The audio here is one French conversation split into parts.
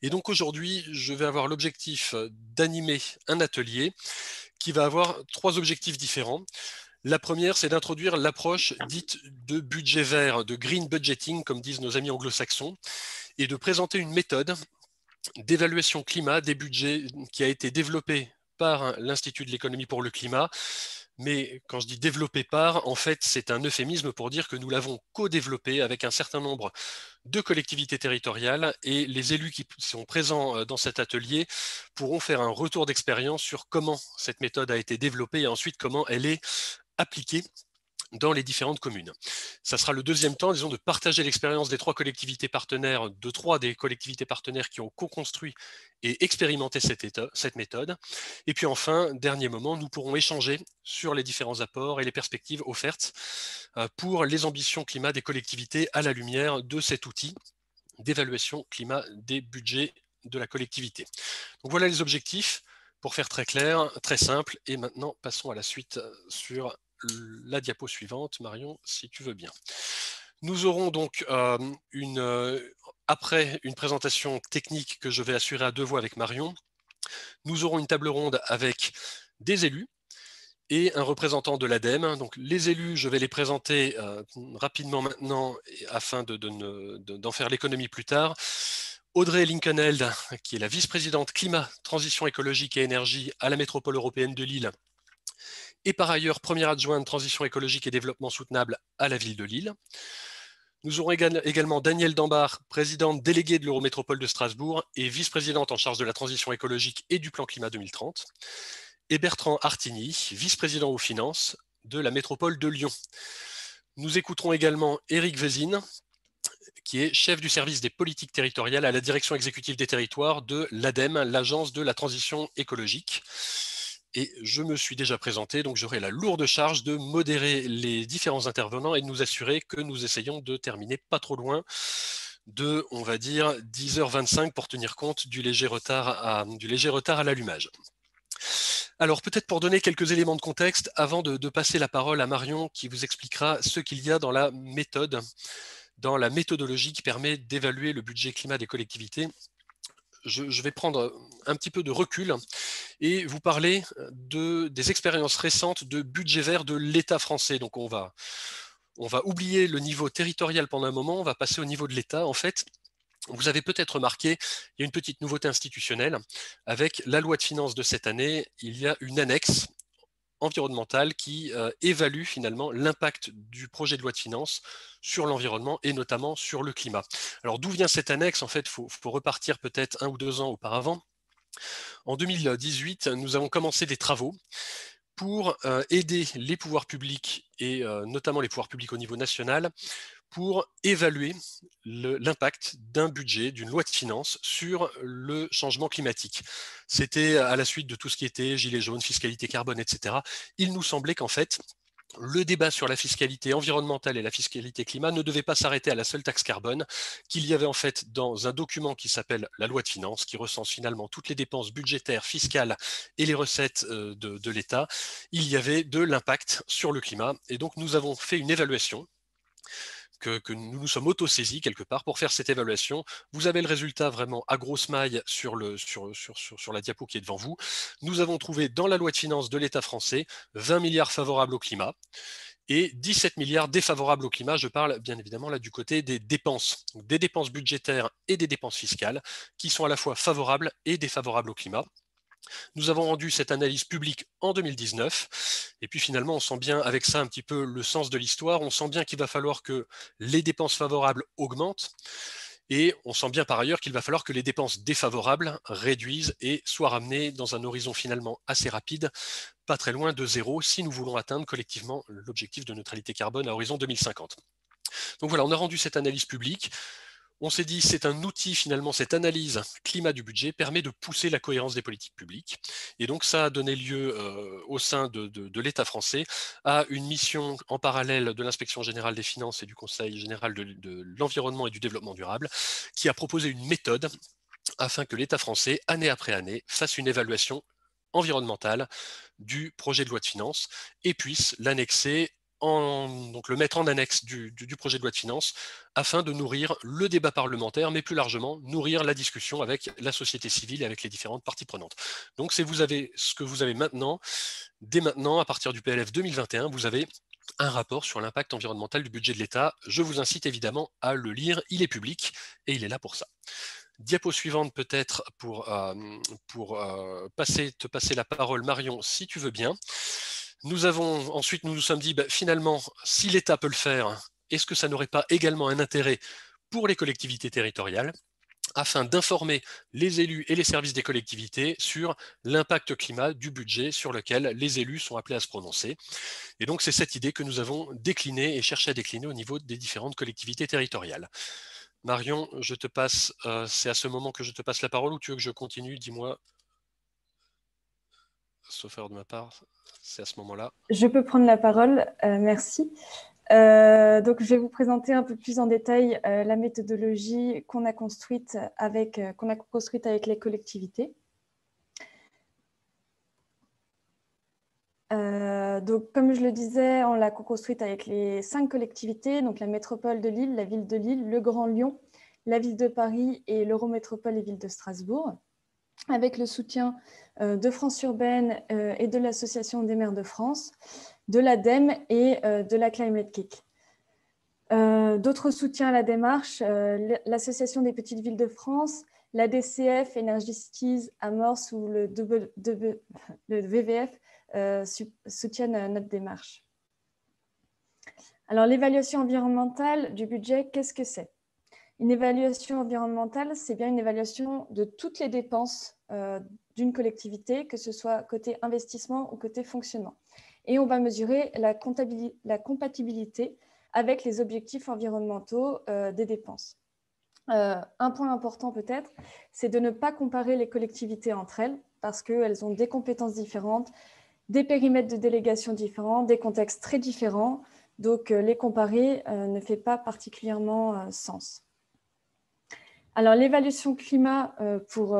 Et donc aujourd'hui, je vais avoir l'objectif d'animer un atelier qui va avoir 3 objectifs différents. La première, c'est d'introduire l'approche dite de budget vert, de green budgeting, comme disent nos amis anglo-saxons, et de présenter une méthode d'évaluation climat des budgets qui a été développée par l'Institut de l'économie pour le climat. Mais quand je dis développé par, en fait, c'est un euphémisme pour dire que nous l'avons co-développé avec un certain nombre de collectivités territoriales, et les élus qui sont présents dans cet atelier pourront faire un retour d'expérience sur comment cette méthode a été développée et ensuite comment elle est appliquée dans les différentes communes. Ça sera le deuxième temps, disons, de partager l'expérience des 3 collectivités partenaires, de 3 des collectivités partenaires qui ont co-construit et expérimenté cette méthode. Et puis enfin, dernier moment, nous pourrons échanger sur les différents apports et les perspectives offertes pour les ambitions climat des collectivités à la lumière de cet outil d'évaluation climat des budgets de la collectivité. Donc voilà les objectifs, pour faire très clair, très simple. Et maintenant, passons à la suite sur la diapo suivante, Marion, si tu veux bien. Nous aurons donc après une présentation technique que je vais assurer à 2 voix avec Marion, nous aurons une table ronde avec des élus et un représentant de l'ADEME. Donc les élus, je vais les présenter rapidement maintenant afin d'en faire l'économie plus tard. Audrey Linkenheld, qui est la vice-présidente climat, transition écologique et énergie à la métropole européenne de Lille, et par ailleurs première adjointe transition écologique et développement soutenable à la ville de Lille. Nous aurons également Danielle Dambard, présidente déléguée de l'Eurométropole de Strasbourg et vice-présidente en charge de la transition écologique et du plan climat 2030. Et Bertrand Artigny, vice-président aux finances de la métropole de Lyon. Nous écouterons également Éric Vézine, qui est chef du service des politiques territoriales à la direction exécutive des territoires de l'ADEME, l'Agence de la transition écologique. Et je me suis déjà présenté, donc j'aurai la lourde charge de modérer les différents intervenants et de nous assurer que nous essayons de terminer pas trop loin de, on va dire, 10h25 pour tenir compte du léger retard à l'allumage. Alors peut-être pour donner quelques éléments de contexte, avant de passer la parole à Marion qui vous expliquera ce qu'il y a dans la méthode, dans la méthodologie qui permet d'évaluer le budget climat des collectivités. Je vais prendre un petit peu de recul et vous parler des expériences récentes de budget vert de l'État français. Donc on va oublier le niveau territorial pendant un moment, on va passer au niveau de l'État. En fait, vous avez peut-être remarqué, il y a une petite nouveauté institutionnelle. Avec la loi de finances de cette année, il y a une annexe environnementale qui évalue finalement l'impact du projet de loi de finances sur l'environnement et notamment sur le climat. Alors d'où vient cette annexe? En fait, il faut repartir peut-être 1 ou 2 ans auparavant. En 2018, nous avons commencé des travaux pour aider les pouvoirs publics et notamment les pouvoirs publics au niveau national pour évaluer l'impact d'un budget, d'une loi de finances sur le changement climatique. C'était à la suite de tout ce qui était gilets jaunes, fiscalité carbone, etc. Il nous semblait qu'en fait, le débat sur la fiscalité environnementale et la fiscalité climat ne devait pas s'arrêter à la seule taxe carbone, qu'il y avait en fait dans un document qui s'appelle la loi de finances, qui recense finalement toutes les dépenses budgétaires, fiscales et les recettes de l'État, il y avait de l'impact sur le climat. Et donc nous avons fait une évaluation que nous nous sommes auto-saisis quelque part pour faire cette évaluation. Vous avez le résultat vraiment à grosse maille sur la diapo qui est devant vous. Nous avons trouvé dans la loi de finances de l'État français 20 milliards favorables au climat et 17 milliards défavorables au climat. Je parle bien évidemment là du côté des dépenses, donc des dépenses budgétaires et des dépenses fiscales qui sont à la fois favorables et défavorables au climat. Nous avons rendu cette analyse publique en 2019. Et puis finalement, on sent bien avec ça un petit peu le sens de l'histoire. On sent bien qu'il va falloir que les dépenses favorables augmentent. Et on sent bien par ailleurs qu'il va falloir que les dépenses défavorables réduisent et soient ramenées dans un horizon finalement assez rapide, pas très loin de zéro, si nous voulons atteindre collectivement l'objectif de neutralité carbone à horizon 2050. Donc voilà, on a rendu cette analyse publique. On s'est dit, c'est un outil finalement, cette analyse climat du budget permet de pousser la cohérence des politiques publiques. Et donc ça a donné lieu au sein de l'État français à une mission en parallèle de l'Inspection générale des finances et du Conseil général de l'environnement et du développement durable, qui a proposé une méthode afin que l'État français, année après année, fasse une évaluation environnementale du projet de loi de finances et puisse l'annexer donc le mettre en annexe du projet de loi de finances afin de nourrir le débat parlementaire, mais plus largement nourrir la discussion avec la société civile et avec les différentes parties prenantes. Donc ce que vous avez maintenant, dès maintenant, à partir du PLF 2021, vous avez un rapport sur l'impact environnemental du budget de l'État. Je vous incite évidemment à le lire, il est public et il est là pour ça. Diapo suivante peut-être pour te passer la parole, Marion, si tu veux bien. Ensuite, nous nous sommes dit, finalement, si l'État peut le faire, est-ce que ça n'aurait pas également un intérêt pour les collectivités territoriales afin d'informer les élus et les services des collectivités sur l'impact climat du budget sur lequel les élus sont appelés à se prononcer. Et donc, c'est cette idée que nous avons déclinée et cherché à décliner au niveau des différentes collectivités territoriales. Marion, je te passe, c'est à ce moment que je te passe la parole ou tu veux que je continue? Dis-moi. Sauf erreur de ma part, c'est à ce moment-là. Je peux prendre la parole, merci. Donc, je vais vous présenter un peu plus en détail la méthodologie qu'on a construite avec les collectivités. Donc, comme je le disais, on l'a co-construite avec les 5 collectivités, donc la métropole de Lille, la ville de Lille, le Grand Lyon, la ville de Paris et l'Eurométropole et ville de Strasbourg, avec le soutien de France Urbaine et de l'Association des maires de France, de l'ADEME et de la Climate Kick. D'autres soutiens à la démarche, l'Association des petites villes de France, la DCF, Energy Cities, Amorce ou le VVF soutiennent notre démarche. Alors, l'évaluation environnementale du budget, qu'est-ce que c'est? Une évaluation environnementale, c'est bien une évaluation de toutes les dépenses d'une collectivité, que ce soit côté investissement ou côté fonctionnement. Et on va mesurer la compatibilité avec les objectifs environnementaux des dépenses. Un point important peut-être, c'est de ne pas comparer les collectivités entre elles, parce qu'elles ont des compétences différentes, des périmètres de délégation différents, des contextes très différents. Donc, les comparer ne fait pas particulièrement sens. Alors, l'évaluation climat, pour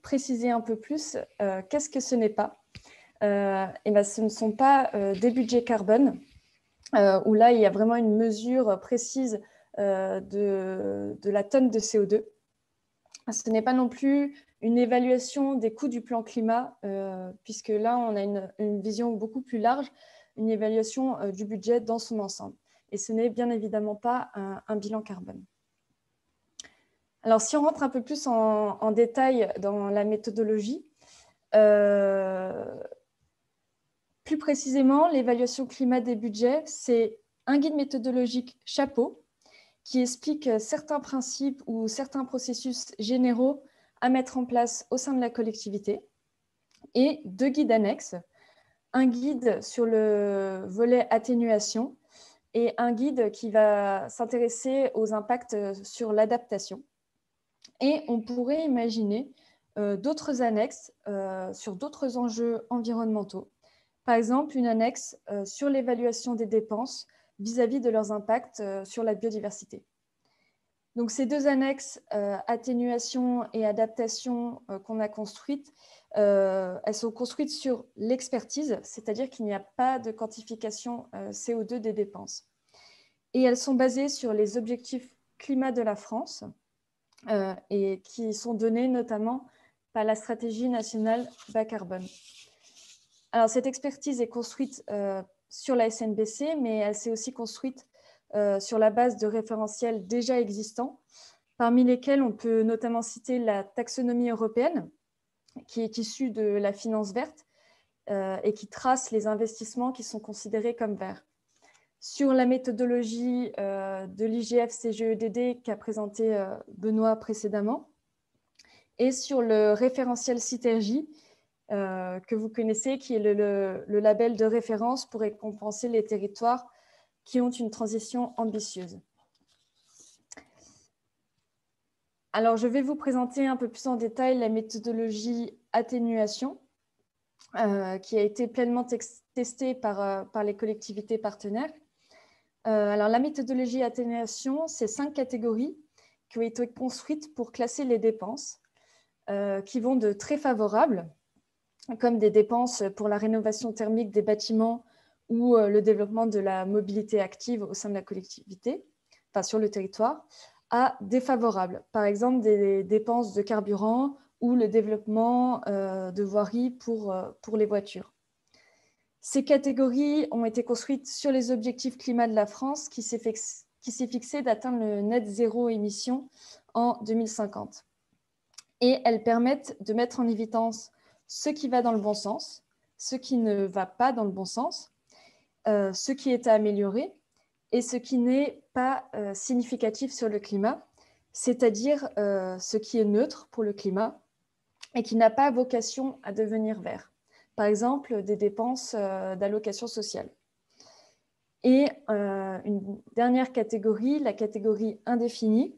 préciser un peu plus, qu'est-ce que ce n'est pas? Ce ne sont pas des budgets carbone, où là, il y a vraiment une mesure précise de la tonne de CO2. Ce n'est pas non plus une évaluation des coûts du plan climat, puisque là, on a une vision beaucoup plus large, une évaluation du budget dans son ensemble. Et ce n'est bien évidemment pas un bilan carbone. Alors, si on rentre un peu plus en détail dans la méthodologie, plus précisément, l'évaluation climat des budgets, c'est un guide méthodologique chapeau qui explique certains principes ou certains processus généraux à mettre en place au sein de la collectivité, et 2 guides annexes, un guide sur le volet atténuation et un guide qui va s'intéresser aux impacts sur l'adaptation. Et on pourrait imaginer d'autres annexes sur d'autres enjeux environnementaux. Par exemple, une annexe sur l'évaluation des dépenses vis-à-vis de leurs impacts sur la biodiversité. Donc, ces 2 annexes, atténuation et adaptation qu'on a construites, elles sont construites sur l'expertise, c'est-à-dire qu'il n'y a pas de quantification CO2 des dépenses. Et elles sont basées sur les objectifs climat de la France et qui sont donnés notamment par la stratégie nationale bas carbone. Alors, cette expertise est construite sur la SNBC, mais elle s'est aussi construite sur la base de référentiels déjà existants, parmi lesquels on peut notamment citer la taxonomie européenne, qui est issue de la finance verte et qui trace les investissements qui sont considérés comme verts. Sur la méthodologie de l'IGF-CGEDD qu'a présenté Benoît précédemment, et sur le référentiel Citergy, que vous connaissez, qui est le label de référence pour récompenser les territoires qui ont une transition ambitieuse. Alors, je vais vous présenter un peu plus en détail la méthodologie atténuation, qui a été pleinement testée par les collectivités partenaires. Alors, la méthodologie atténuation, c'est 5 catégories qui ont été construites pour classer les dépenses, qui vont de très favorables, comme des dépenses pour la rénovation thermique des bâtiments ou le développement de la mobilité active au sein de la collectivité, enfin sur le territoire, à défavorable. Par exemple, des dépenses de carburant ou le développement de voiries pour les voitures. Ces catégories ont été construites sur les objectifs climat de la France qui s'est fixé d'atteindre le net zéro émission en 2050. Et elles permettent de mettre en évidence ce qui va dans le bon sens, ce qui ne va pas dans le bon sens, ce qui est à améliorer et ce qui n'est pas significatif sur le climat, c'est-à-dire ce qui est neutre pour le climat et qui n'a pas vocation à devenir vert. Par exemple, des dépenses d'allocation sociale. Et une dernière catégorie, la catégorie indéfinie,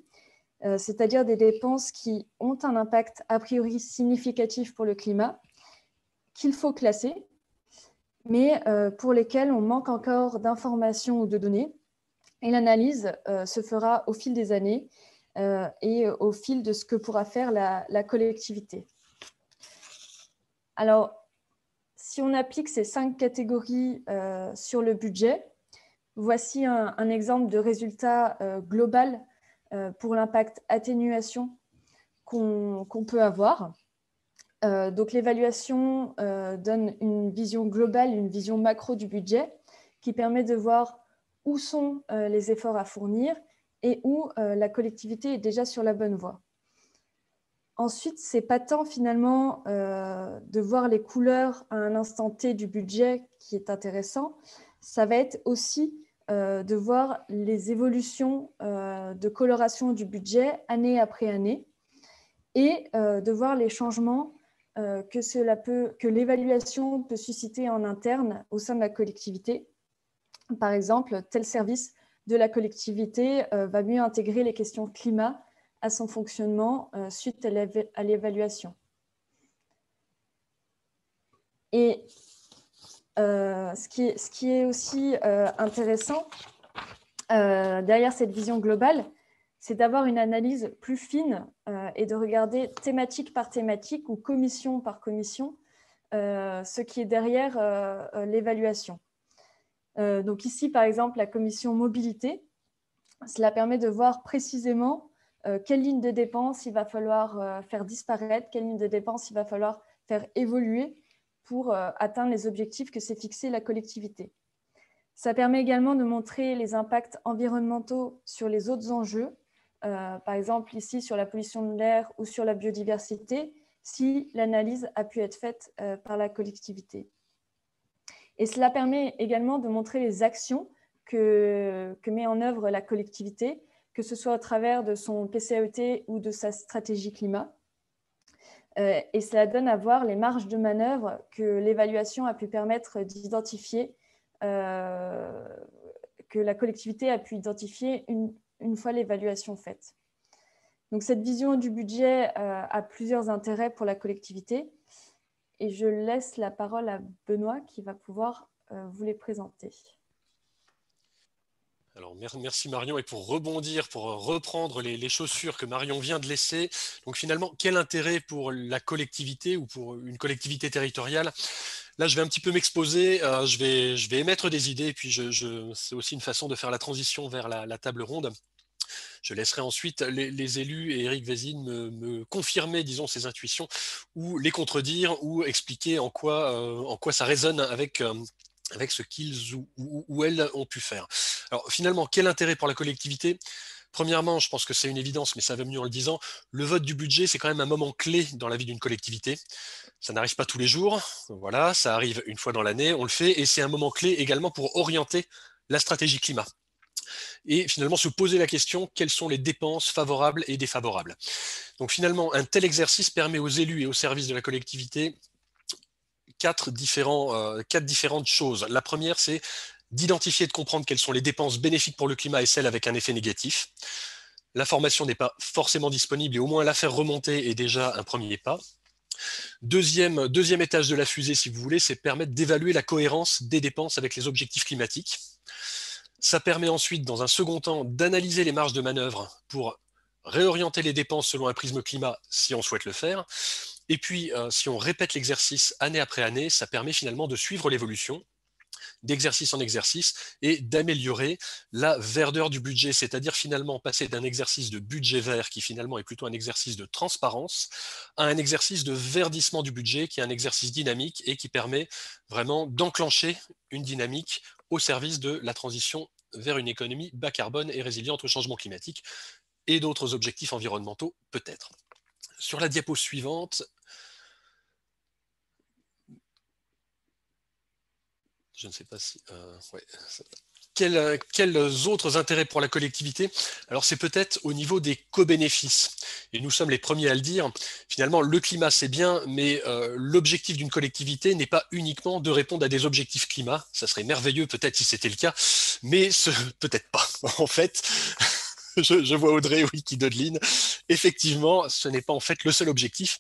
c'est-à-dire des dépenses qui ont un impact a priori significatif pour le climat, qu'il faut classer, mais pour lesquelles on manque encore d'informations ou de données. Et l'analyse se fera au fil des années et au fil de ce que pourra faire la collectivité. Alors, si on applique ces 5 catégories sur le budget, voici un exemple de résultat global pour l'impact atténuation qu'on peut avoir. Donc l'évaluation donne une vision globale, une vision macro du budget qui permet de voir où sont les efforts à fournir et où la collectivité est déjà sur la bonne voie. Ensuite, c'est pas tant finalement de voir les couleurs à un instant T du budget qui est intéressant, ça va être aussi de voir les évolutions de coloration du budget année après année et de voir les changements que l'évaluation peut susciter en interne au sein de la collectivité. Par exemple, tel service de la collectivité va mieux intégrer les questions climat à son fonctionnement suite à l'évaluation. Et ce qui est aussi intéressant derrière cette vision globale, c'est d'avoir une analyse plus fine et de regarder thématique par thématique ou commission par commission ce qui est derrière l'évaluation. Donc ici, par exemple, la commission mobilité, cela permet de voir précisément quelle ligne de dépenses il va falloir faire disparaître, quelle ligne de dépenses il va falloir faire évoluer pour atteindre les objectifs que s'est fixé la collectivité. Ça permet également de montrer les impacts environnementaux sur les autres enjeux, par exemple ici sur la pollution de l'air ou sur la biodiversité, si l'analyse a pu être faite par la collectivité. Et cela permet également de montrer les actions que met en œuvre la collectivité, que ce soit au travers de son PCAET ou de sa stratégie climat. Et cela donne à voir les marges de manœuvre que l'évaluation a pu permettre d'identifier, que la collectivité a pu identifier une fois l'évaluation faite. Donc cette vision du budget a plusieurs intérêts pour la collectivité. Et je laisse la parole à Benoît qui va pouvoir vous les présenter. Alors, merci Marion. Et pour rebondir, pour reprendre les chaussures que Marion vient de laisser, donc finalement, quel intérêt pour la collectivité ou pour une collectivité territoriale? Là, je vais un petit peu m'exposer, je vais émettre des idées, et puis c'est aussi une façon de faire la transition vers la table ronde. Je laisserai ensuite les élus et Éric Vézine me confirmer, disons, ces intuitions, ou les contredire, ou expliquer en quoi ça résonne avec ce qu'ils ou elles ont pu faire. Alors finalement, quel intérêt pour la collectivité? Premièrement, je pense que c'est une évidence, mais ça va mieux en le disant, le vote du budget, c'est quand même un moment clé dans la vie d'une collectivité. Ça n'arrive pas tous les jours, voilà, ça arrive une fois dans l'année, on le fait, et c'est un moment clé également pour orienter la stratégie climat. Et finalement se poser la question, quelles sont les dépenses favorables et défavorables? Donc finalement, un tel exercice permet aux élus et aux services de la collectivité quatre différentes choses. La première, c'est d'identifier et de comprendre quelles sont les dépenses bénéfiques pour le climat et celles avec un effet négatif. L'information n'est pas forcément disponible et au moins la faire remonter est déjà un premier pas. Deuxième étage de la fusée, si vous voulez, c'est permettre d'évaluer la cohérence des dépenses avec les objectifs climatiques. Ça permet ensuite, dans un second temps, d'analyser les marges de manœuvre pour réorienter les dépenses selon un prisme climat si on souhaite le faire. Et puis, si on répète l'exercice année après année, ça permet finalement de suivre l'évolution d'exercice en exercice et d'améliorer la verdeur du budget, c'est-à-dire finalement passer d'un exercice de budget vert qui finalement est plutôt un exercice de transparence à un exercice de verdissement du budget qui est un exercice dynamique et qui permet vraiment d'enclencher une dynamique au service de la transition vers une économie bas carbone et résiliente au changement climatique et d'autres objectifs environnementaux peut-être. Sur la diapo suivante, je ne sais pas si... ouais, quels autres intérêts pour la collectivité? Alors c'est peut-être au niveau des co-bénéfices. Et nous sommes les premiers à le dire. Finalement, le climat c'est bien, mais l'objectif d'une collectivité n'est pas uniquement de répondre à des objectifs climat. Ça serait merveilleux peut-être si c'était le cas, mais peut-être pas. En fait, je vois Audrey oui, qui dodeline. Effectivement, ce n'est pas en fait le seul objectif.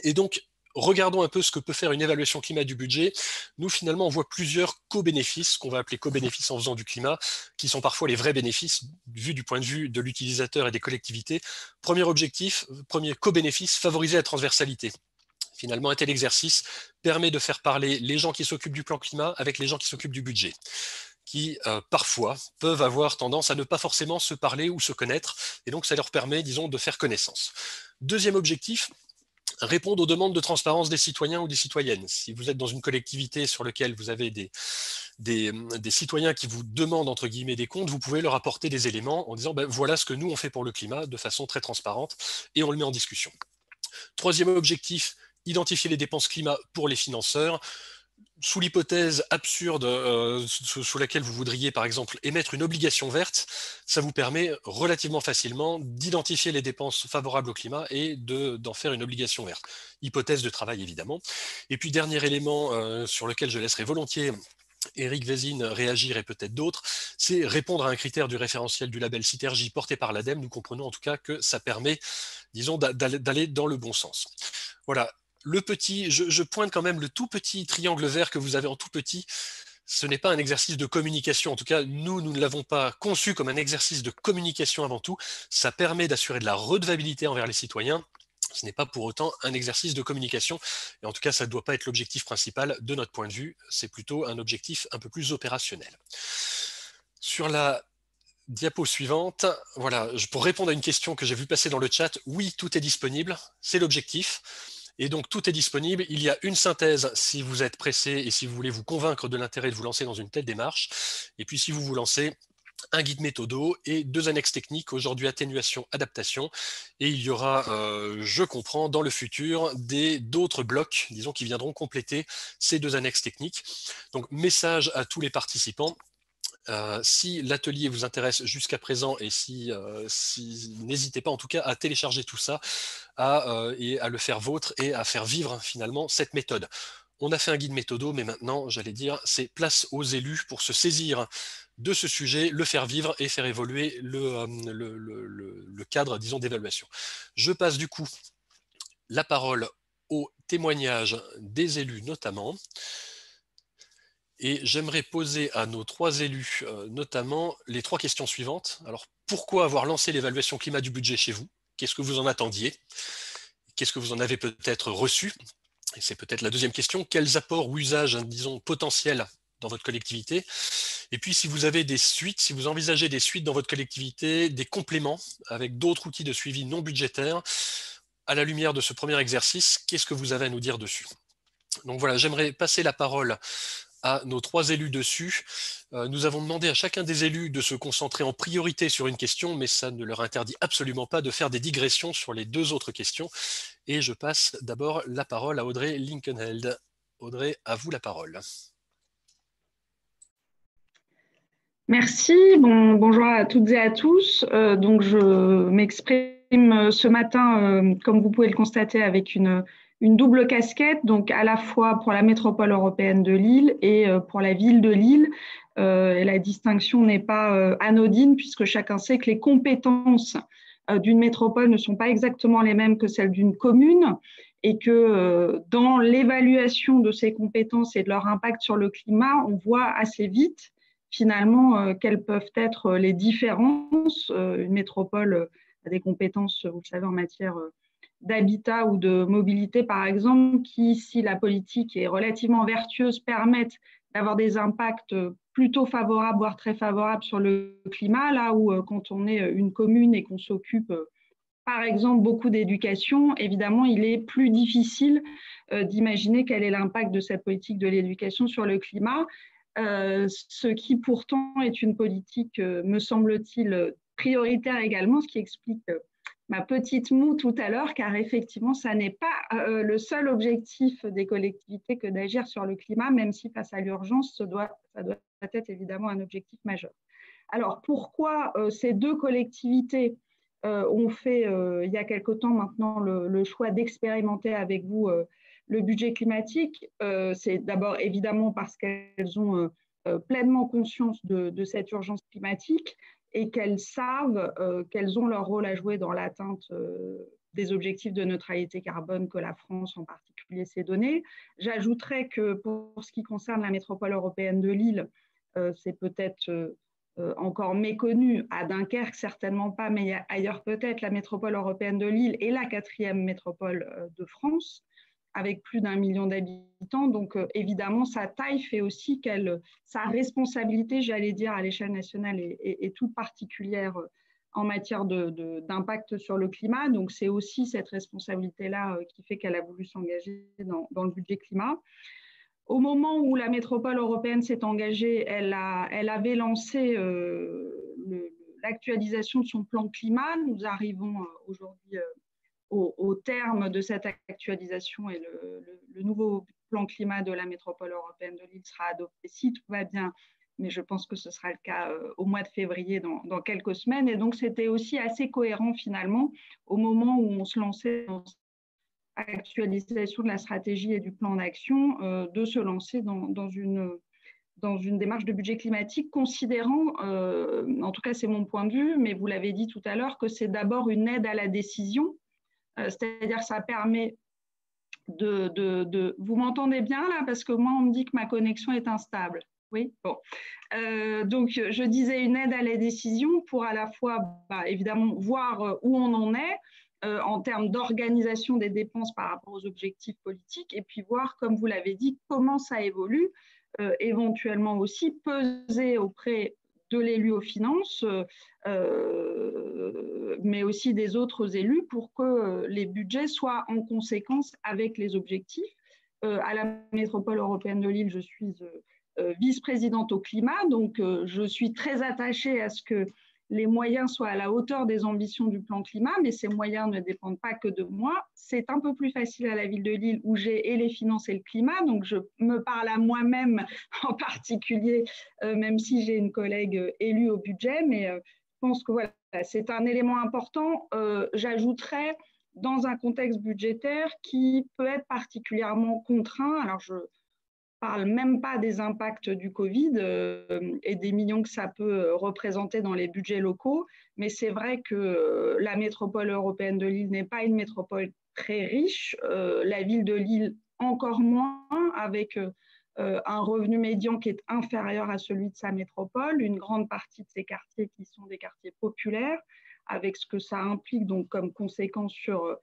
Et donc, regardons un peu ce que peut faire une évaluation climat du budget. Nous, finalement, on voit plusieurs co-bénéfices, qu'on va appeler co-bénéfices en faisant du climat, qui sont parfois les vrais bénéfices, vus du point de vue de l'utilisateur et des collectivités. Premier objectif, premier co-bénéfice, favoriser la transversalité. Finalement, un tel exercice permet de faire parler les gens qui s'occupent du plan climat avec les gens qui s'occupent du budget, qui parfois peuvent avoir tendance à ne pas forcément se parler ou se connaître, et donc ça leur permet, disons, de faire connaissance. Deuxième objectif, répondre aux demandes de transparence des citoyens ou des citoyennes. Si vous êtes dans une collectivité sur laquelle vous avez des citoyens qui vous demandent entre guillemets des comptes, vous pouvez leur apporter des éléments en disant ben, voilà ce que nous on fait pour le climat de façon très transparente et on le met en discussion. Troisième objectif, identifier les dépenses climat pour les financeurs. Sous l'hypothèse absurde sous laquelle vous voudriez, par exemple, émettre une obligation verte, ça vous permet relativement facilement d'identifier les dépenses favorables au climat et d'en faire une obligation verte. Hypothèse de travail, évidemment. Et puis, dernier élément sur lequel je laisserai volontiers Éric Vézine réagir et peut-être d'autres, c'est répondre à un critère du référentiel du label Citergy porté par l'ADEME. Nous comprenons en tout cas que ça permet, disons, d'aller dans le bon sens. Voilà. Le petit, je pointe quand même le tout petit triangle vert que vous avez en tout petit. Ce n'est pas un exercice de communication. En tout cas, nous ne l'avons pas conçu comme un exercice de communication avant tout. Ça permet d'assurer de la redevabilité envers les citoyens. Ce n'est pas pour autant un exercice de communication. Et en tout cas, ça ne doit pas être l'objectif principal de notre point de vue. C'est plutôt un objectif un peu plus opérationnel. Sur la diapo suivante, voilà, pour répondre à une question que j'ai vue passer dans le chat, oui, tout est disponible. C'est l'objectif. Et donc, tout est disponible. Il y a une synthèse si vous êtes pressé et si vous voulez vous convaincre de l'intérêt de vous lancer dans une telle démarche. Et puis, si vous vous lancez, un guide méthodo et 2 annexes techniques, aujourd'hui atténuation, adaptation. Et il y aura, je comprends, dans le futur, d'autres blocs, disons, qui viendront compléter ces 2 annexes techniques. Donc, message à tous les participants. Si l'atelier vous intéresse jusqu'à présent et n'hésitez pas en tout cas à télécharger tout ça et à le faire vôtre et à faire vivre finalement cette méthode. On a fait un guide méthodo, mais maintenant, j'allais dire, c'est place aux élus pour se saisir de ce sujet, le faire vivre et faire évoluer le cadre, disons, d'évaluation. Je passe du coup la parole aux témoignages des élus notamment. Et j'aimerais poser à nos 3 élus, notamment, les 3 questions suivantes. Alors, pourquoi avoir lancé l'évaluation climat du budget chez vous? Qu'est-ce que vous en attendiez? Qu'est-ce que vous en avez peut-être reçu? Et c'est peut-être la deuxième question. Quels apports ou usages, disons, potentiels dans votre collectivité? Et puis, si vous avez des suites, si vous envisagez des suites dans votre collectivité, des compléments avec d'autres outils de suivi non budgétaires, à la lumière de ce premier exercice, qu'est-ce que vous avez à nous dire dessus? Donc voilà, j'aimerais passer la parole à nos 3 élus dessus. Nous avons demandé à chacun des élus de se concentrer en priorité sur une question, mais ça ne leur interdit absolument pas de faire des digressions sur les 2 autres questions. Et je passe d'abord la parole à Audrey Linkenheld. Audrey, à vous la parole. Merci, bonjour à toutes et à tous. Donc je m'exprime ce matin, comme vous pouvez le constater, avec une double casquette, donc à la fois pour la métropole européenne de Lille et pour la ville de Lille. Et la distinction n'est pas anodine puisque chacun sait que les compétences d'une métropole ne sont pas exactement les mêmes que celles d'une commune et que dans l'évaluation de ces compétences et de leur impact sur le climat, on voit assez vite finalement quelles peuvent être les différences. Une métropole a des compétences, vous le savez, en matière d'habitat ou de mobilité, par exemple, qui, si la politique est relativement vertueuse, permettent d'avoir des impacts plutôt favorables, voire très favorables sur le climat, là où quand on est une commune et qu'on s'occupe, par exemple, beaucoup d'éducation, évidemment, il est plus difficile d'imaginer quel est l'impact de cette politique de l'éducation sur le climat, ce qui pourtant est une politique, me semble-t-il, prioritaire également, ce qui explique ma petite moue tout à l'heure, car effectivement, ça n'est pas le seul objectif des collectivités que d'agir sur le climat, même si face à l'urgence, ça doit être évidemment un objectif majeur. Alors, pourquoi ces deux collectivités ont fait, il y a quelque temps maintenant, le choix d'expérimenter avec vous le budget climatique? C'est d'abord évidemment parce qu'elles ont pleinement conscience de cette urgence climatique et qu'elles savent qu'elles ont leur rôle à jouer dans l'atteinte des objectifs de neutralité carbone que la France en particulier s'est donné. J'ajouterais que pour ce qui concerne la métropole européenne de Lille, c'est peut-être encore méconnu, à Dunkerque certainement pas, mais ailleurs peut-être, la métropole européenne de Lille est la 4e métropole de France, avec plus d'1 million d'habitants. Donc évidemment, sa taille fait aussi sa responsabilité, j'allais dire, à l'échelle nationale est toute particulière en matière d'impact sur le climat. Donc c'est aussi cette responsabilité-là qui fait qu'elle a voulu s'engager dans le budget climat. Au moment où la métropole européenne s'est engagée, elle avait lancé l'actualisation de son plan climat. Nous arrivons aujourd'hui au terme de cette actualisation et le nouveau plan climat de la métropole européenne de Lille sera adopté si tout va bien, mais je pense que ce sera le cas au mois de février dans quelques semaines. Et donc, c'était aussi assez cohérent finalement au moment où on se lançait dans actualisation de la stratégie et du plan d'action, de se lancer dans une démarche de budget climatique, considérant, en tout cas c'est mon point de vue, mais vous l'avez dit tout à l'heure, que c'est d'abord une aide à la décision, c'est-à-dire que ça permet Vous m'entendez bien là? Parce que moi on me dit que ma connexion est instable. Oui, bon. Donc je disais une aide à la décision pour à la fois, évidemment, voir où on en est, en termes d'organisation des dépenses par rapport aux objectifs politiques, et puis voir, comme vous l'avez dit, comment ça évolue, éventuellement aussi peser auprès de l'élu aux finances, mais aussi des autres élus, pour que les budgets soient en conséquence avec les objectifs. À la métropole européenne de Lille, je suis vice-présidente au climat, donc je suis très attachée à ce que les moyens soient à la hauteur des ambitions du plan climat, mais ces moyens ne dépendent pas que de moi. C'est un peu plus facile à la ville de Lille où j'ai et les finances et le climat, donc je me parle à moi-même en particulier, même si j'ai une collègue élue au budget, mais je pense que voilà, c'est un élément important. J'ajouterais, dans un contexte budgétaire qui peut être particulièrement contraint, alors je parle même pas des impacts du Covid et des millions que ça peut représenter dans les budgets locaux, mais c'est vrai que la métropole européenne de Lille n'est pas une métropole très riche, la ville de Lille encore moins, avec un revenu médian qui est inférieur à celui de sa métropole, une grande partie de ces quartiers qui sont des quartiers populaires, avec ce que ça implique donc comme conséquence sur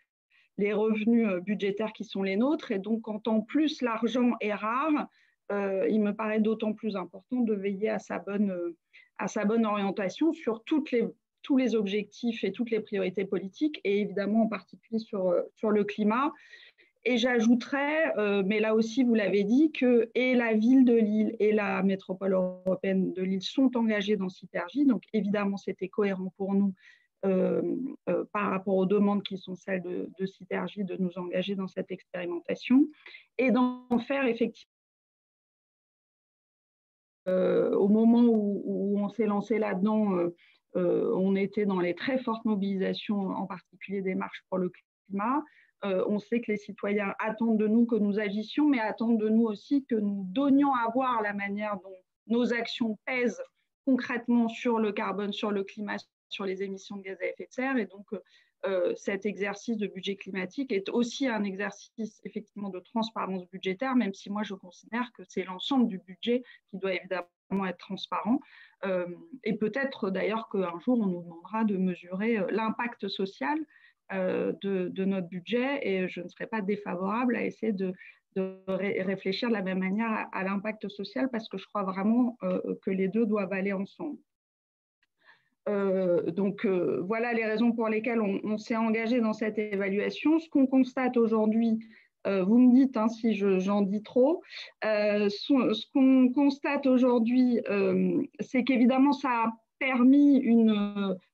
les revenus budgétaires qui sont les nôtres. Et donc, quand en plus l'argent est rare, il me paraît d'autant plus important de veiller à sa bonne orientation sur tous les objectifs et toutes les priorités politiques, et évidemment en particulier sur le climat. Et j'ajouterais, mais là aussi vous l'avez dit, que et la ville de Lille et la métropole européenne de Lille sont engagées dans Citergy. Donc évidemment, c'était cohérent pour nous par rapport aux demandes qui sont celles de Citergy, de nous engager dans cette expérimentation et d'en faire effectivement. Au moment où on s'est lancé là-dedans, on était dans les très fortes mobilisations, en particulier des marches pour le climat. On sait que les citoyens attendent de nous que nous agissions, mais attendent de nous aussi que nous donnions à voir la manière dont nos actions pèsent concrètement sur le carbone, sur le climat, sur les émissions de gaz à effet de serre. Et donc, cet exercice de budget climatique est aussi un exercice effectivement de transparence budgétaire, même si moi je considère que c'est l'ensemble du budget qui doit évidemment être transparent. Et peut-être d'ailleurs qu'un jour on nous demandera de mesurer l'impact social de notre budget, et je ne serais pas défavorable à essayer réfléchir de la même manière à l'impact social, parce que je crois vraiment que les deux doivent aller ensemble. Voilà les raisons pour lesquelles on s'est engagé dans cette évaluation. Ce qu'on constate aujourd'hui, vous me dites si j'en dis trop, ce qu'on constate aujourd'hui, c'est qu'évidemment ça a permis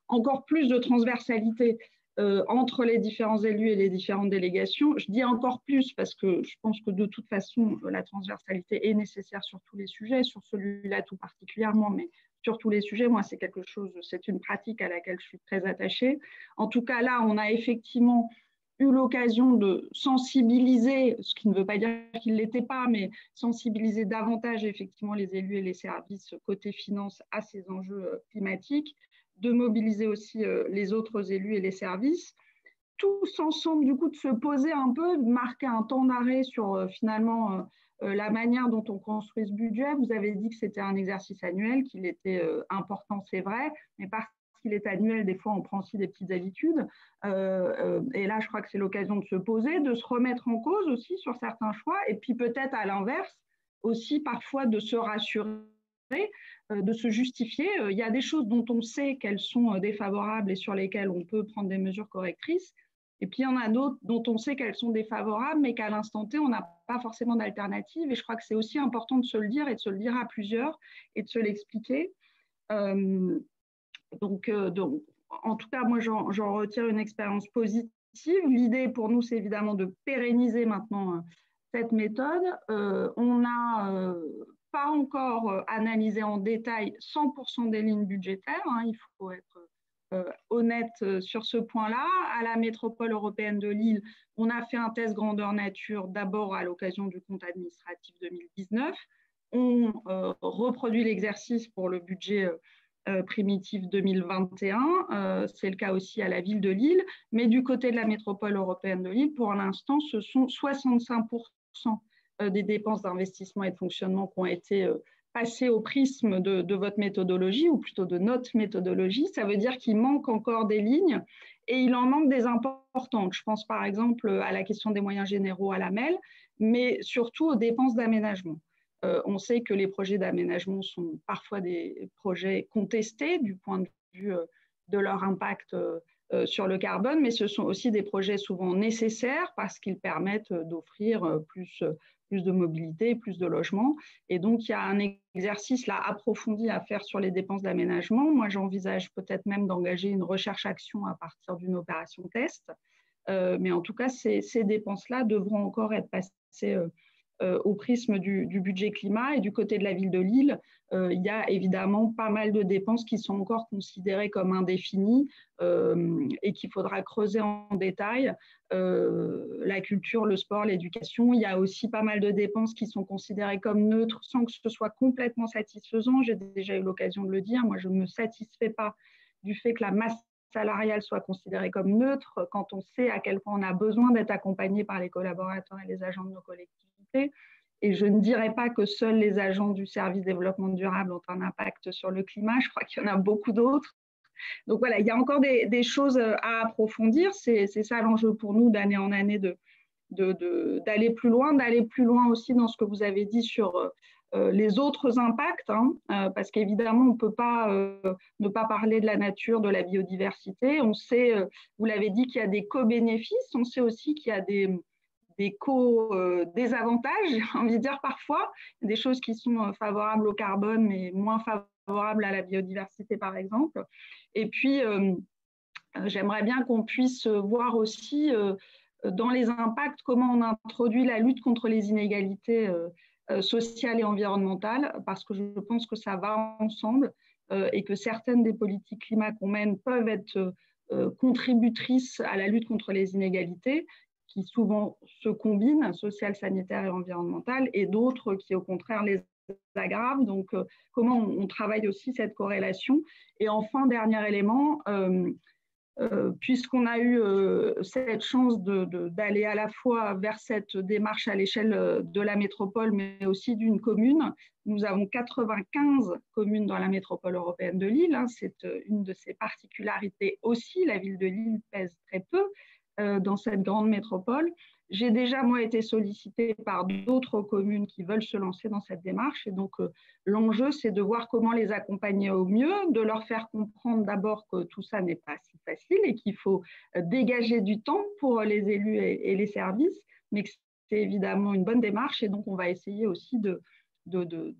encore plus de transversalité entre les différents élus et les différentes délégations. Je dis encore plus parce que je pense que de toute façon, la transversalité est nécessaire sur tous les sujets, sur celui-là tout particulièrement, mais sur tous les sujets. Moi, c'est une pratique à laquelle je suis très attachée. En tout cas, là, on a effectivement eu l'occasion de sensibiliser, ce qui ne veut pas dire qu'il ne l'était pas, mais sensibiliser davantage effectivement les élus et les services côté finance à ces enjeux climatiques, de mobiliser aussi les autres élus et les services, tous ensemble, du coup, de se poser un peu, de marquer un temps d'arrêt sur finalement la manière dont on construit ce budget. Vous avez dit que c'était un exercice annuel, qu'il était important, c'est vrai, mais parce qu'il est annuel, des fois, on prend aussi des petites habitudes. Et là, je crois que c'est l'occasion de se poser, de se remettre en cause aussi sur certains choix, et puis peut-être à l'inverse, aussi parfois de se rassurer, de se justifier. Il y a des choses dont on sait qu'elles sont défavorables et sur lesquelles on peut prendre des mesures correctrices. Et puis, il y en a d'autres dont on sait qu'elles sont défavorables, mais qu'à l'instant T, on n'a pas forcément d'alternative. Et je crois que c'est aussi important de se le dire et de se le dire à plusieurs et de se l'expliquer. Donc, en tout cas, moi, j'en retire une expérience positive. L'idée pour nous, c'est évidemment de pérenniser maintenant cette méthode. On n'a pas encore analysé en détail 100% des lignes budgétaires. Il faut être honnête sur ce point-là. À la métropole européenne de Lille, on a fait un test grandeur nature d'abord à l'occasion du compte administratif 2019. On reproduit l'exercice pour le budget primitif 2021. C'est le cas aussi à la ville de Lille. Mais du côté de la métropole européenne de Lille, pour l'instant, ce sont 65% des dépenses d'investissement et de fonctionnement qui ont été passer au prisme de votre méthodologie, ou plutôt de notre méthodologie. Ça veut dire qu'il manque encore des lignes et il en manque des importantes. Je pense par exemple à la question des moyens généraux à la MEL, mais surtout aux dépenses d'aménagement. On sait que les projets d'aménagement sont parfois des projets contestés du point de vue de leur impact sur le carbone, mais ce sont aussi des projets souvent nécessaires parce qu'ils permettent d'offrir plus de mobilité, plus de logements. Et donc, il y a un exercice là approfondi à faire sur les dépenses d'aménagement. Moi, j'envisage peut-être même d'engager une recherche-action à partir d'une opération test. Mais en tout cas, ces dépenses-là devront encore être passées au prisme du budget climat. Et du côté de la ville de Lille, il y a évidemment pas mal de dépenses qui sont encore considérées comme indéfinies et qu'il faudra creuser en détail. La culture, le sport, l'éducation. Il y a aussi pas mal de dépenses qui sont considérées comme neutres sans que ce soit complètement satisfaisant. J'ai déjà eu l'occasion de le dire. Moi, je ne me satisfais pas du fait que la masse salariale soit considérée comme neutre quand on sait à quel point on a besoin d'être accompagné par les collaborateurs et les agents de nos collectivités. Et je ne dirais pas que seuls les agents du service développement durable ont un impact sur le climat. Je crois qu'il y en a beaucoup d'autres. Donc voilà, il y a encore des choses à approfondir. C'est ça l'enjeu pour nous d'année en année d'aller plus loin aussi dans ce que vous avez dit sur les autres impacts, parce qu'évidemment, on ne peut pas ne pas parler de la nature, de la biodiversité. On sait, vous l'avez dit, qu'il y a des co-bénéfices. On sait aussi qu'il y a des co-désavantages, j'ai envie de dire parfois, des choses qui sont favorables au carbone, mais moins favorables à la biodiversité, par exemple. Et puis, j'aimerais bien qu'on puisse voir aussi dans les impacts comment on introduit la lutte contre les inégalités sociales et environnementales, parce que je pense que ça va ensemble et que certaines des politiques climat qu'on mène peuvent être contributrices à la lutte contre les inégalités, qui souvent se combinent, sociales, sanitaires et environnementales, et d'autres qui, au contraire, les aggravent. Donc, comment on travaille aussi cette corrélation. Et enfin, dernier élément, puisqu'on a eu cette chance d'aller à la fois vers cette démarche à l'échelle de la métropole, mais aussi d'une commune. Nous avons 95 communes dans la métropole européenne de Lille. C'est une de ses particularités aussi. La ville de Lille pèse très peu. dans cette grande métropole. J'ai déjà, moi, été sollicitée par d'autres communes qui veulent se lancer dans cette démarche. Et donc, l'enjeu, c'est de voir comment les accompagner au mieux, de leur faire comprendre d'abord que tout ça n'est pas si facile et qu'il faut dégager du temps pour les élus et les services, mais que c'est évidemment une bonne démarche. Et donc, on va essayer aussi de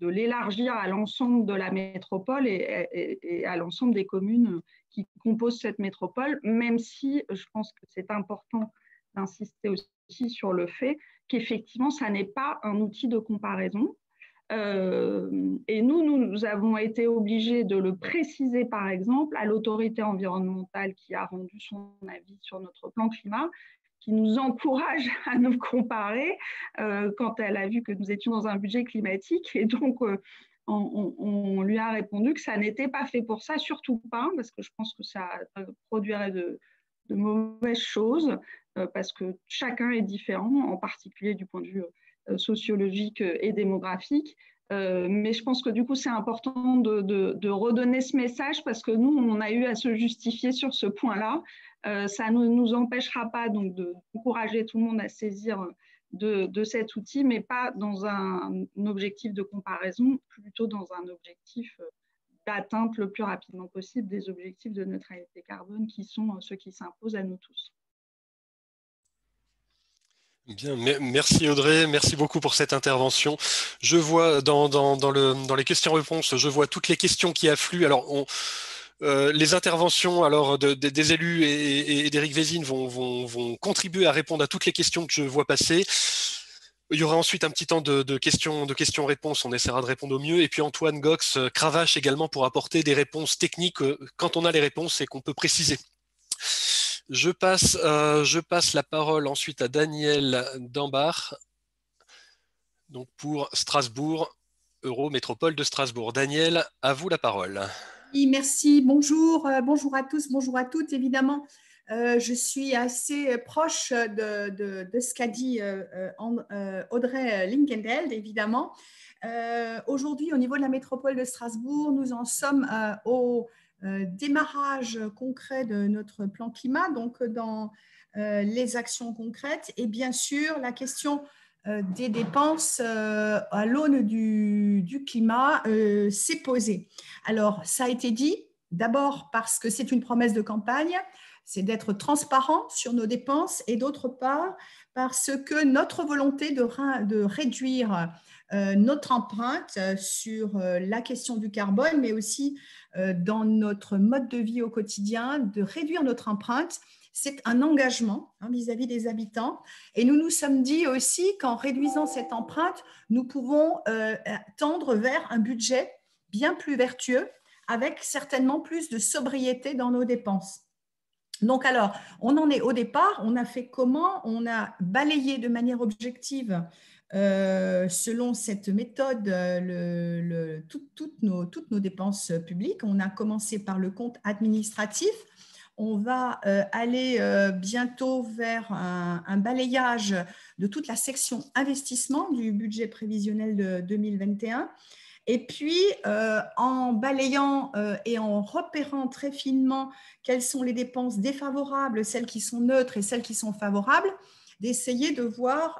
l'élargir à l'ensemble de la métropole et à l'ensemble des communes qui composent cette métropole, même si je pense que c'est important d'insister aussi sur le fait qu'effectivement, ça n'est pas un outil de comparaison. Et nous avons été obligés de le préciser, par exemple, à l'autorité environnementale qui a rendu son avis sur notre plan climat, qui nous encourage à nous comparer quand elle a vu que nous étions dans un budget climatique. Et donc, on lui a répondu que ça n'était pas fait pour ça, surtout pas, parce que je pense que ça produirait de mauvaises choses, parce que chacun est différent, en particulier du point de vue sociologique et démographique. Mais je pense que du coup, c'est important de redonner ce message parce que nous, on a eu à se justifier sur ce point-là. Ça ne nous empêchera pas donc d'encourager tout le monde à saisir de cet outil, mais pas dans un objectif de comparaison, plutôt dans un objectif d'atteinte le plus rapidement possible des objectifs de neutralité carbone qui sont ceux qui s'imposent à nous tous. Bien, merci Audrey, merci beaucoup pour cette intervention. Je vois dans les questions-réponses, je vois toutes les questions qui affluent. Alors, les interventions alors des élus et d'Éric Vézine vont contribuer à répondre à toutes les questions que je vois passer. Il y aura ensuite un petit temps de questions-réponses, on essaiera de répondre au mieux. Et puis Antoine Gox cravache également pour apporter des réponses techniques quand on a les réponses et qu'on peut préciser. Je passe la parole ensuite à Daniel Dambach, donc pour Strasbourg, Eurométropole de Strasbourg. Daniel, à vous la parole. Oui, merci. Bonjour, bonjour à tous, bonjour à toutes. Évidemment, je suis assez proche de ce qu'a dit Audrey Linkenheld, évidemment. Aujourd'hui, au niveau de la métropole de Strasbourg, nous en sommes au démarrage concret de notre plan climat, donc dans les actions concrètes et bien sûr la question des dépenses à l'aune du climat s'est posée. Alors, ça a été dit, d'abord parce que c'est une promesse de campagne, c'est d'être transparent sur nos dépenses et d'autre part parce que notre volonté de réduire notre empreinte sur la question du carbone, mais aussi dans notre mode de vie au quotidien, de réduire notre empreinte, c'est un engagement vis-à-vis des habitants. Et nous nous sommes dit aussi qu'en réduisant cette empreinte, nous pouvons tendre vers un budget bien plus vertueux, avec certainement plus de sobriété dans nos dépenses. Donc alors, on en est au départ, on a fait comment? On a balayé de manière objective selon cette méthode toutes nos dépenses publiques. On a commencé par le compte administratif. On va aller bientôt vers un balayage de toute la section investissement du budget prévisionnel de 2021. Et puis, en balayant et en repérant très finement quelles sont les dépenses défavorables, celles qui sont neutres et celles qui sont favorables, d'essayer de voir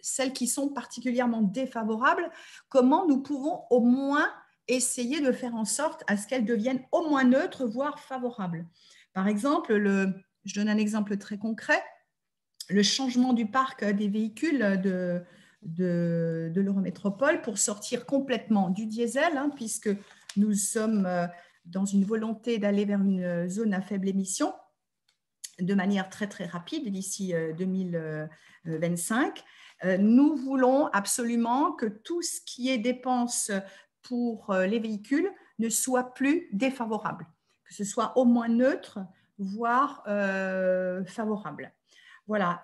celles qui sont particulièrement défavorables, comment nous pouvons au moins essayer de faire en sorte à ce qu'elles deviennent au moins neutres, voire favorables. Par exemple, je donne un exemple très concret, le changement du parc des véhicules de l'Eurométropole pour sortir complètement du diesel, puisque nous sommes dans une volonté d'aller vers une zone à faible émission de manière très très rapide d'ici 2025. Nous voulons absolument que tout ce qui est dépenses pour les véhicules ne soit plus défavorable, que ce soit au moins neutre, voire favorable. Voilà,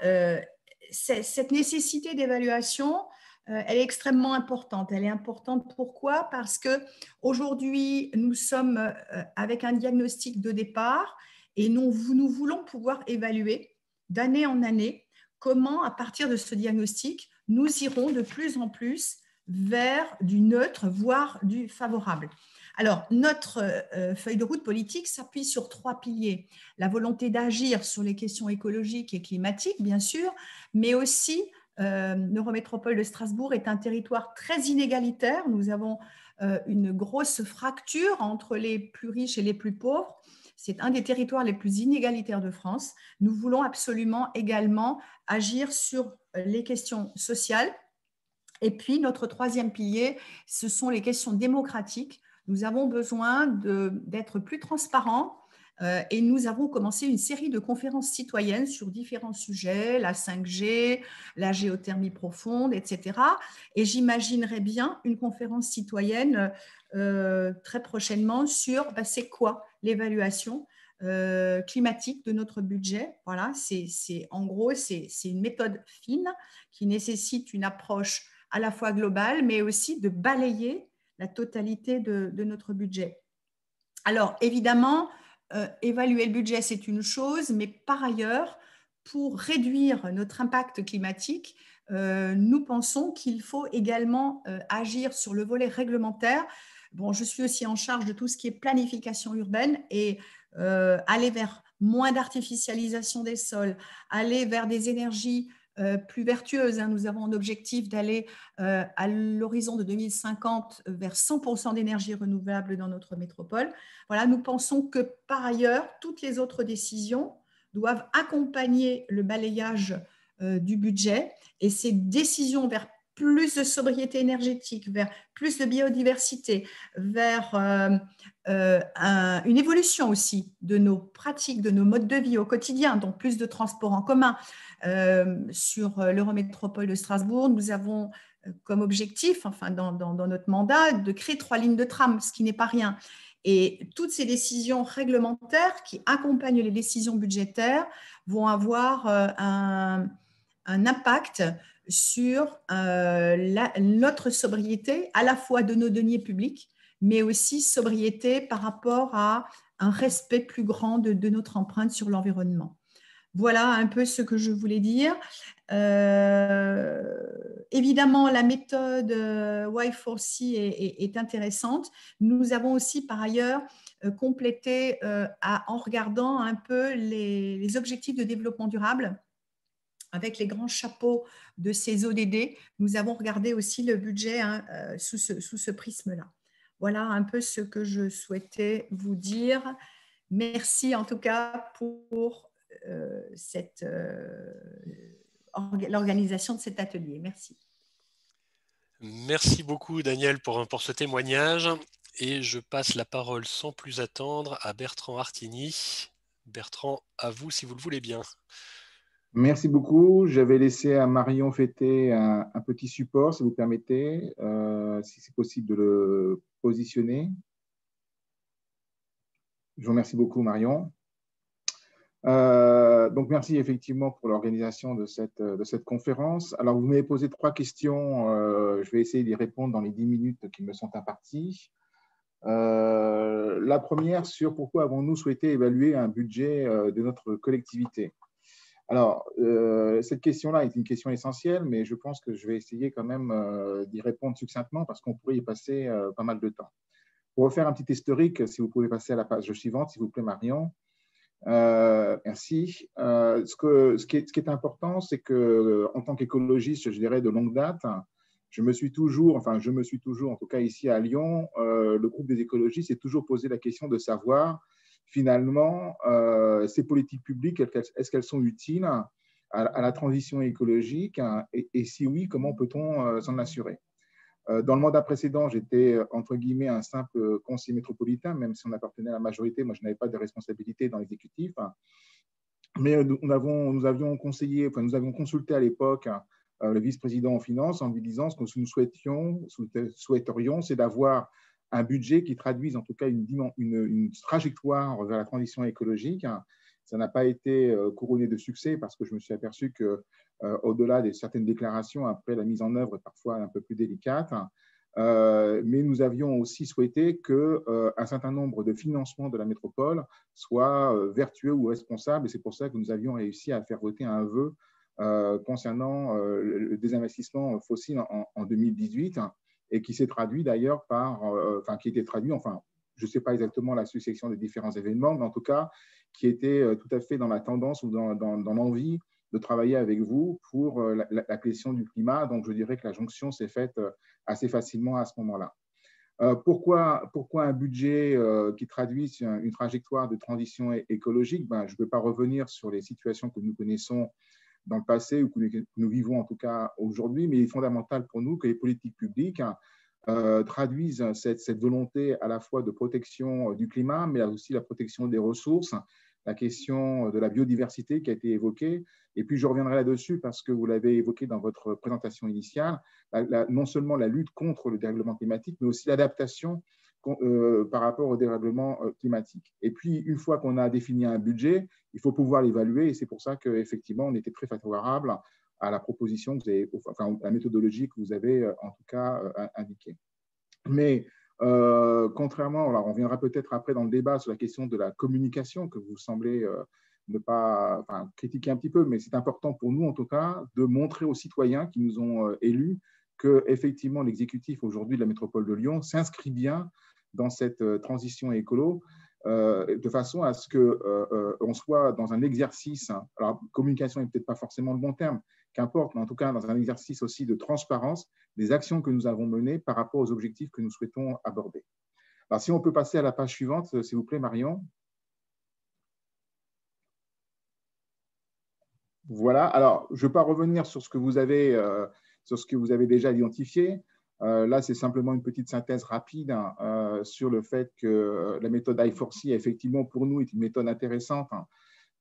cette nécessité d'évaluation, elle est extrêmement importante. Elle est importante pourquoi? Parce qu'aujourd'hui, nous sommes avec un diagnostic de départ et nous voulons pouvoir évaluer d'année en année comment, à partir de ce diagnostic, nous irons de plus en plus vers du neutre, voire du favorable. Alors, notre feuille de route politique s'appuie sur 3 piliers. La volonté d'agir sur les questions écologiques et climatiques, bien sûr, mais aussi, l'Eurométropole de Strasbourg est un territoire très inégalitaire. Nous avons une grosse fracture entre les plus riches et les plus pauvres. C'est un des territoires les plus inégalitaires de France. Nous voulons absolument également agir sur les questions sociales. Et puis, notre 3e pilier, ce sont les questions démocratiques. Nous avons besoin d'être plus transparents et nous avons commencé une série de conférences citoyennes sur différents sujets, la 5G, la géothermie profonde, etc. Et j'imaginerais bien une conférence citoyenne très prochainement sur c'est quoi l'évaluation climatique de notre budget. Voilà, en gros, c'est une méthode fine qui nécessite une approche à la fois globale, mais aussi de balayer la totalité de notre budget. Alors, évidemment, évaluer le budget, c'est une chose, mais par ailleurs, pour réduire notre impact climatique, nous pensons qu'il faut également agir sur le volet réglementaire. Bon, je suis aussi en charge de tout ce qui est planification urbaine et aller vers moins d'artificialisation des sols, aller vers des énergies plus vertueuses. Nous avons un objectif d'aller à l'horizon de 2050 vers 100% d'énergie renouvelable dans notre métropole. Voilà, nous pensons que par ailleurs, toutes les autres décisions doivent accompagner le balayage du budget et ces décisions vers plus de sobriété énergétique, vers plus de biodiversité, vers une évolution aussi de nos pratiques, de nos modes de vie au quotidien, donc plus de transports en commun. Sur l'Eurométropole de Strasbourg, nous avons comme objectif, enfin dans notre mandat, de créer 3 lignes de tram, ce qui n'est pas rien. Et toutes ces décisions réglementaires qui accompagnent les décisions budgétaires vont avoir un impact sur notre sobriété, à la fois de nos deniers publics, mais aussi sobriété par rapport à un respect plus grand de notre empreinte sur l'environnement. Voilà un peu ce que je voulais dire. Évidemment, la méthode Y4C est intéressante. Nous avons aussi, par ailleurs, complété en regardant un peu les objectifs de développement durable avec les grands chapeaux de ces ODD. Nous avons regardé aussi le budget sous ce prisme-là. Voilà un peu ce que je souhaitais vous dire. Merci en tout cas pour l'organisation de cet atelier. Merci. Merci beaucoup Daniel pour ce témoignage et je passe la parole sans plus attendre à Bertrand Artini. Bertrand, à vous si vous le voulez bien. Merci beaucoup. J'avais laissé à Marion Fêté un petit support, si vous permettez, si c'est possible de le positionner. Je vous remercie beaucoup, Marion. Donc, merci effectivement pour l'organisation de cette conférence. Alors, vous m'avez posé 3 questions. Je vais essayer d'y répondre dans les 10 minutes qui me sont imparties. La première sur pourquoi avons-nous souhaité évaluer un budget de notre collectivité. Alors, cette question-là est une question essentielle, mais je pense que je vais essayer quand même d'y répondre succinctement parce qu'on pourrait y passer pas mal de temps. Pour refaire un petit historique, si vous pouvez passer à la page suivante, s'il vous plaît, Marion. Merci. Ce qui est important, c'est qu'en tant qu'écologiste, je dirais de longue date, je me suis toujours, en tout cas ici à Lyon, le groupe des écologistes s'est toujours posé la question de savoir finalement, ces politiques publiques, est-ce qu'elles sont utiles à la transition écologique et si oui, comment peut-on s'en assurer? Dans le mandat précédent, j'étais entre guillemets un simple conseiller métropolitain, même si on appartenait à la majorité, moi je n'avais pas de responsabilité dans l'exécutif. Mais nous avions consulté à l'époque le vice-président en finance en lui disant ce que nous souhaiterions, c'est d'avoir un budget qui traduise en tout cas une trajectoire vers la transition écologique. Ça n'a pas été couronné de succès parce que je me suis aperçu qu'au-delà de certaines déclarations, après la mise en œuvre est parfois un peu plus délicate, mais nous avions aussi souhaité qu'un certain nombre de financements de la métropole soient vertueux ou responsables et c'est pour ça que nous avions réussi à faire voter un vœu concernant le désinvestissement fossile en 2018. et qui s'est traduit d'ailleurs par, qui était traduit, enfin, je ne sais pas exactement la succession des différents événements, mais en tout cas, qui était tout à fait dans la tendance ou dans l'envie de travailler avec vous pour la question du climat. Donc, je dirais que la jonction s'est faite assez facilement à ce moment-là. Pourquoi un budget qui traduit une trajectoire de transition écologique? Je ne peux pas revenir sur les situations que nous connaissons dans le passé ou que nous vivons en tout cas aujourd'hui, mais il est fondamental pour nous que les politiques publiques traduisent cette volonté à la fois de protection du climat, mais aussi la protection des ressources, la question de la biodiversité qui a été évoquée. Et puis, je reviendrai là-dessus parce que vous l'avez évoqué dans votre présentation initiale, non seulement la lutte contre le dérèglement climatique, mais aussi l'adaptation par rapport au dérèglement climatique. Et puis, une fois qu'on a défini un budget, il faut pouvoir l'évaluer. Et c'est pour ça qu'effectivement, on était très favorable à la proposition que vous avez, enfin, la méthodologie que vous avez en tout cas indiquée. Mais contrairement, alors on viendra peut-être après dans le débat sur la question de la communication que vous semblez ne pas critiquer un petit peu, mais c'est important pour nous en tout cas de montrer aux citoyens qui nous ont élus que effectivement l'exécutif aujourd'hui de la métropole de Lyon s'inscrit bien dans cette transition écolo de façon à ce qu'on soit dans un exercice, alors communication n'est peut-être pas forcément le bon terme, qu'importe, mais en tout cas dans un exercice aussi de transparence des actions que nous avons menées par rapport aux objectifs que nous souhaitons aborder. Alors si on peut passer à la page suivante, s'il vous plaît, Marion. Voilà, alors je ne vais pas revenir sur ce que vous avez, déjà identifié. Là, c'est simplement une petite synthèse rapide sur le fait que la méthode I4C, effectivement, pour nous, est une méthode intéressante,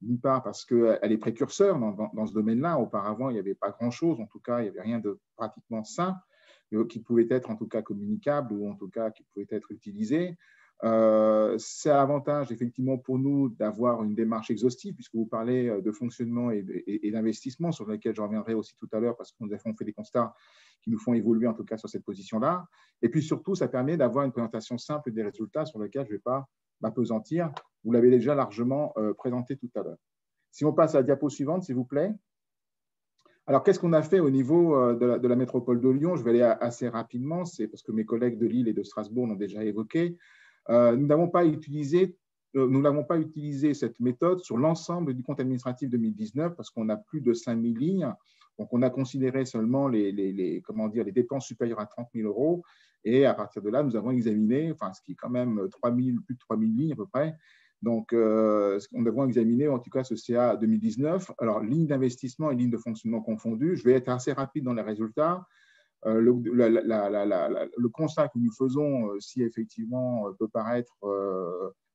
d'une part parce qu'elle est précurseur dans ce domaine-là. Auparavant, il n'y avait pas grand-chose, en tout cas, il n'y avait rien de pratiquement simple qui pouvait être en tout cas communicable ou en tout cas qui pouvait être utilisé. C'est un avantage effectivement pour nous d'avoir une démarche exhaustive puisque vous parlez de fonctionnement et d'investissement sur lequel je reviendrai aussi tout à l'heure parce que nous avons fait des constats qui nous font évoluer en tout cas sur cette position-là. Et puis surtout, ça permet d'avoir une présentation simple des résultats sur lesquels je ne vais pas m'appesantir. Vous l'avez déjà largement présenté tout à l'heure. Si on passe à la diapo suivante, s'il vous plaît. Alors, qu'est-ce qu'on a fait au niveau de la métropole de Lyon? Je vais aller assez rapidement, c'est parce que mes collègues de Lille et de Strasbourg l'ont déjà évoqué. Nous n'avons pas utilisé cette méthode sur l'ensemble du compte administratif 2019 parce qu'on a plus de 5000 lignes. Donc, on a considéré seulement les dépenses supérieures à 30 000 euros. Et à partir de là, nous avons examiné, ce qui est quand même plus de 3000 lignes à peu près. Donc, nous avons examiné en tout cas ce CA 2019. Alors, ligne d'investissement et ligne de fonctionnement confondues. Je vais être assez rapide dans les résultats. Le constat que nous faisons, si effectivement peut paraître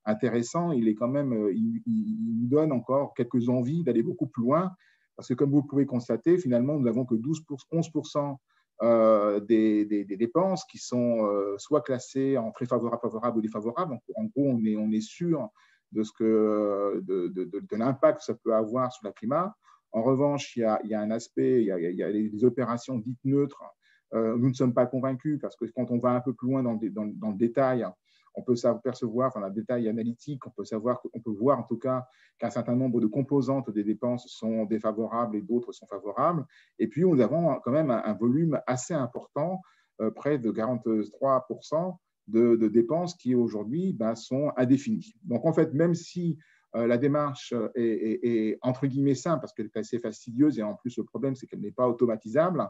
intéressant, il est quand même, il nous donne encore quelques envies d'aller beaucoup plus loin, parce que comme vous pouvez constater, finalement, nous n'avons que 11% des dépenses qui sont soit classées en très favorable, favorable ou défavorable. Donc, en gros, on est sûr de l'impact que ça peut avoir sur le climat. En revanche, il y a un aspect, il y a les opérations dites neutres. Nous ne sommes pas convaincus parce que quand on va un peu plus loin dans le détail, on peut percevoir, le détail analytique, on peut voir en tout cas qu'un certain nombre de composantes des dépenses sont défavorables et d'autres sont favorables. Et puis, nous avons quand même un volume assez important, près de 43% de dépenses qui aujourd'hui sont indéfinies. Donc, en fait, même si la démarche est entre guillemets simple parce qu'elle est assez fastidieuse et en plus, le problème, c'est qu'elle n'est pas automatisable,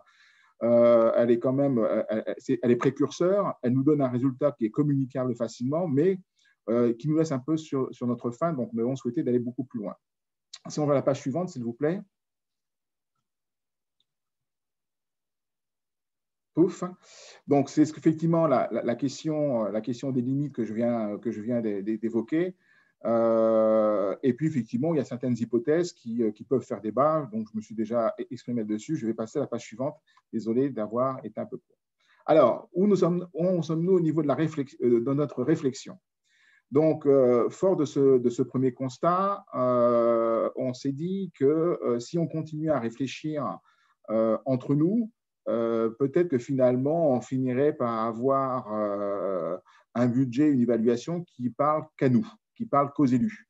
elle est quand même, elle est précurseur, elle nous donne un résultat qui est communicable facilement, mais qui nous laisse un peu sur notre faim, donc nous avons souhaité d'aller beaucoup plus loin. Si on va à la page suivante, s'il vous plaît. Pouf. Donc, c'est effectivement la question des limites que je viens d'évoquer. Et puis, effectivement, il y a certaines hypothèses qui peuvent faire débat. Donc, je me suis déjà exprimé dessus. Je vais passer à la page suivante. Désolé d'avoir été un peu court. Alors, où sommes-nous au niveau de notre réflexion? Donc, fort de ce premier constat, on s'est dit que si on continue à réfléchir entre nous, peut-être que finalement, on finirait par avoir un budget, une évaluation qui parle qu'à nous, qui parle qu'aux élus,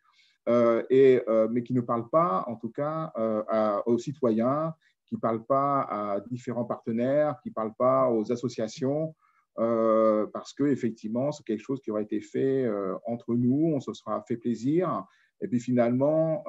mais qui ne parle pas, en tout cas, aux citoyens, qui ne parle pas à différents partenaires, qui ne parle pas aux associations, parce qu'effectivement, c'est quelque chose qui aura été fait entre nous, on se sera fait plaisir. Et puis finalement,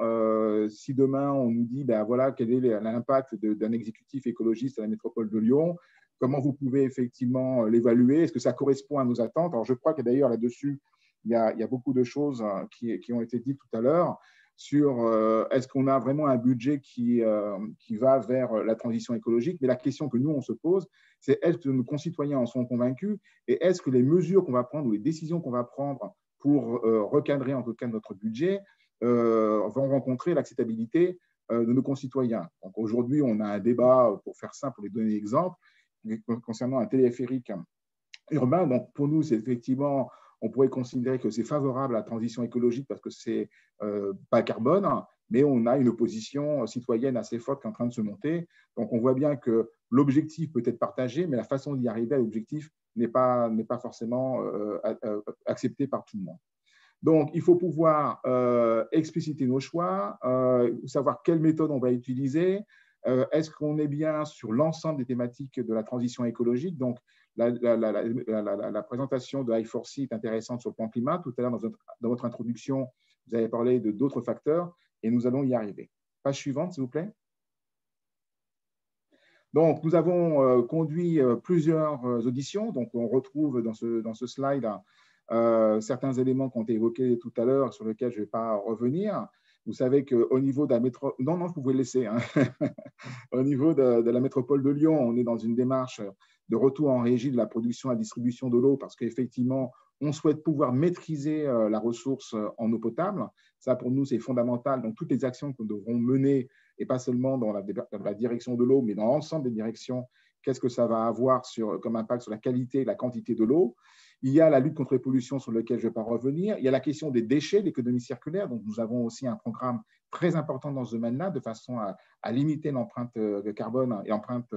si demain on nous dit, ben voilà, quel est l'impact d'un exécutif écologiste à la métropole de Lyon, comment vous pouvez effectivement l'évaluer? Est-ce que ça correspond à nos attentes? Alors je crois que d'ailleurs là-dessus, il y a beaucoup de choses qui ont été dites tout à l'heure sur est-ce qu'on a vraiment un budget qui va vers la transition écologique. Mais la question que nous, on se pose, c'est est-ce que nos concitoyens en sont convaincus et est-ce que les mesures qu'on va prendre ou les décisions qu'on va prendre pour recadrer en tout cas notre budget vont rencontrer l'acceptabilité de nos concitoyens. Donc aujourd'hui, on a un débat, pour faire simple, pour les donner l'exemple, concernant un téléphérique urbain. Donc pour nous, c'est effectivement, on pourrait considérer que c'est favorable à la transition écologique parce que c'est pas carbone, mais on a une opposition citoyenne assez forte qui est en train de se monter. Donc on voit bien que l'objectif peut être partagé, mais la façon d'y arriver à l'objectif n'est pas forcément acceptée par tout le monde. Donc, il faut pouvoir expliciter nos choix, savoir quelle méthode on va utiliser. Est-ce qu'on est bien sur l'ensemble des thématiques de la transition écologique? Donc, la présentation de I4C est intéressante sur le plan climat. Tout à l'heure, dans votre introduction, vous avez parlé de d'autres facteurs et nous allons y arriver. Page suivante, s'il vous plaît. Donc, nous avons conduit plusieurs auditions. Donc, on retrouve dans ce slide certains éléments qui ont été évoqués tout à l'heure, sur lesquels je ne vais pas revenir. Vous savez qu'au niveau de la métropole… Non, vous pouvez le laisser. Hein. Au niveau de la métropole de Lyon, on est dans une démarche de retour en régie de la production et la distribution de l'eau parce qu'effectivement, on souhaite pouvoir maîtriser la ressource en eau potable. Ça, pour nous, c'est fondamental. Donc, toutes les actions que nous devrons mener, et pas seulement dans la direction de l'eau, mais dans l'ensemble des directions, qu'est-ce que ça va avoir comme impact sur la qualité et la quantité de l'eau. Il y a la lutte contre les pollutions sur laquelle je ne vais pas revenir. Il y a la question des déchets, l'économie circulaire. Donc, nous avons aussi un programme très important dans ce domaine-là de façon à limiter l'empreinte de carbone et l'empreinte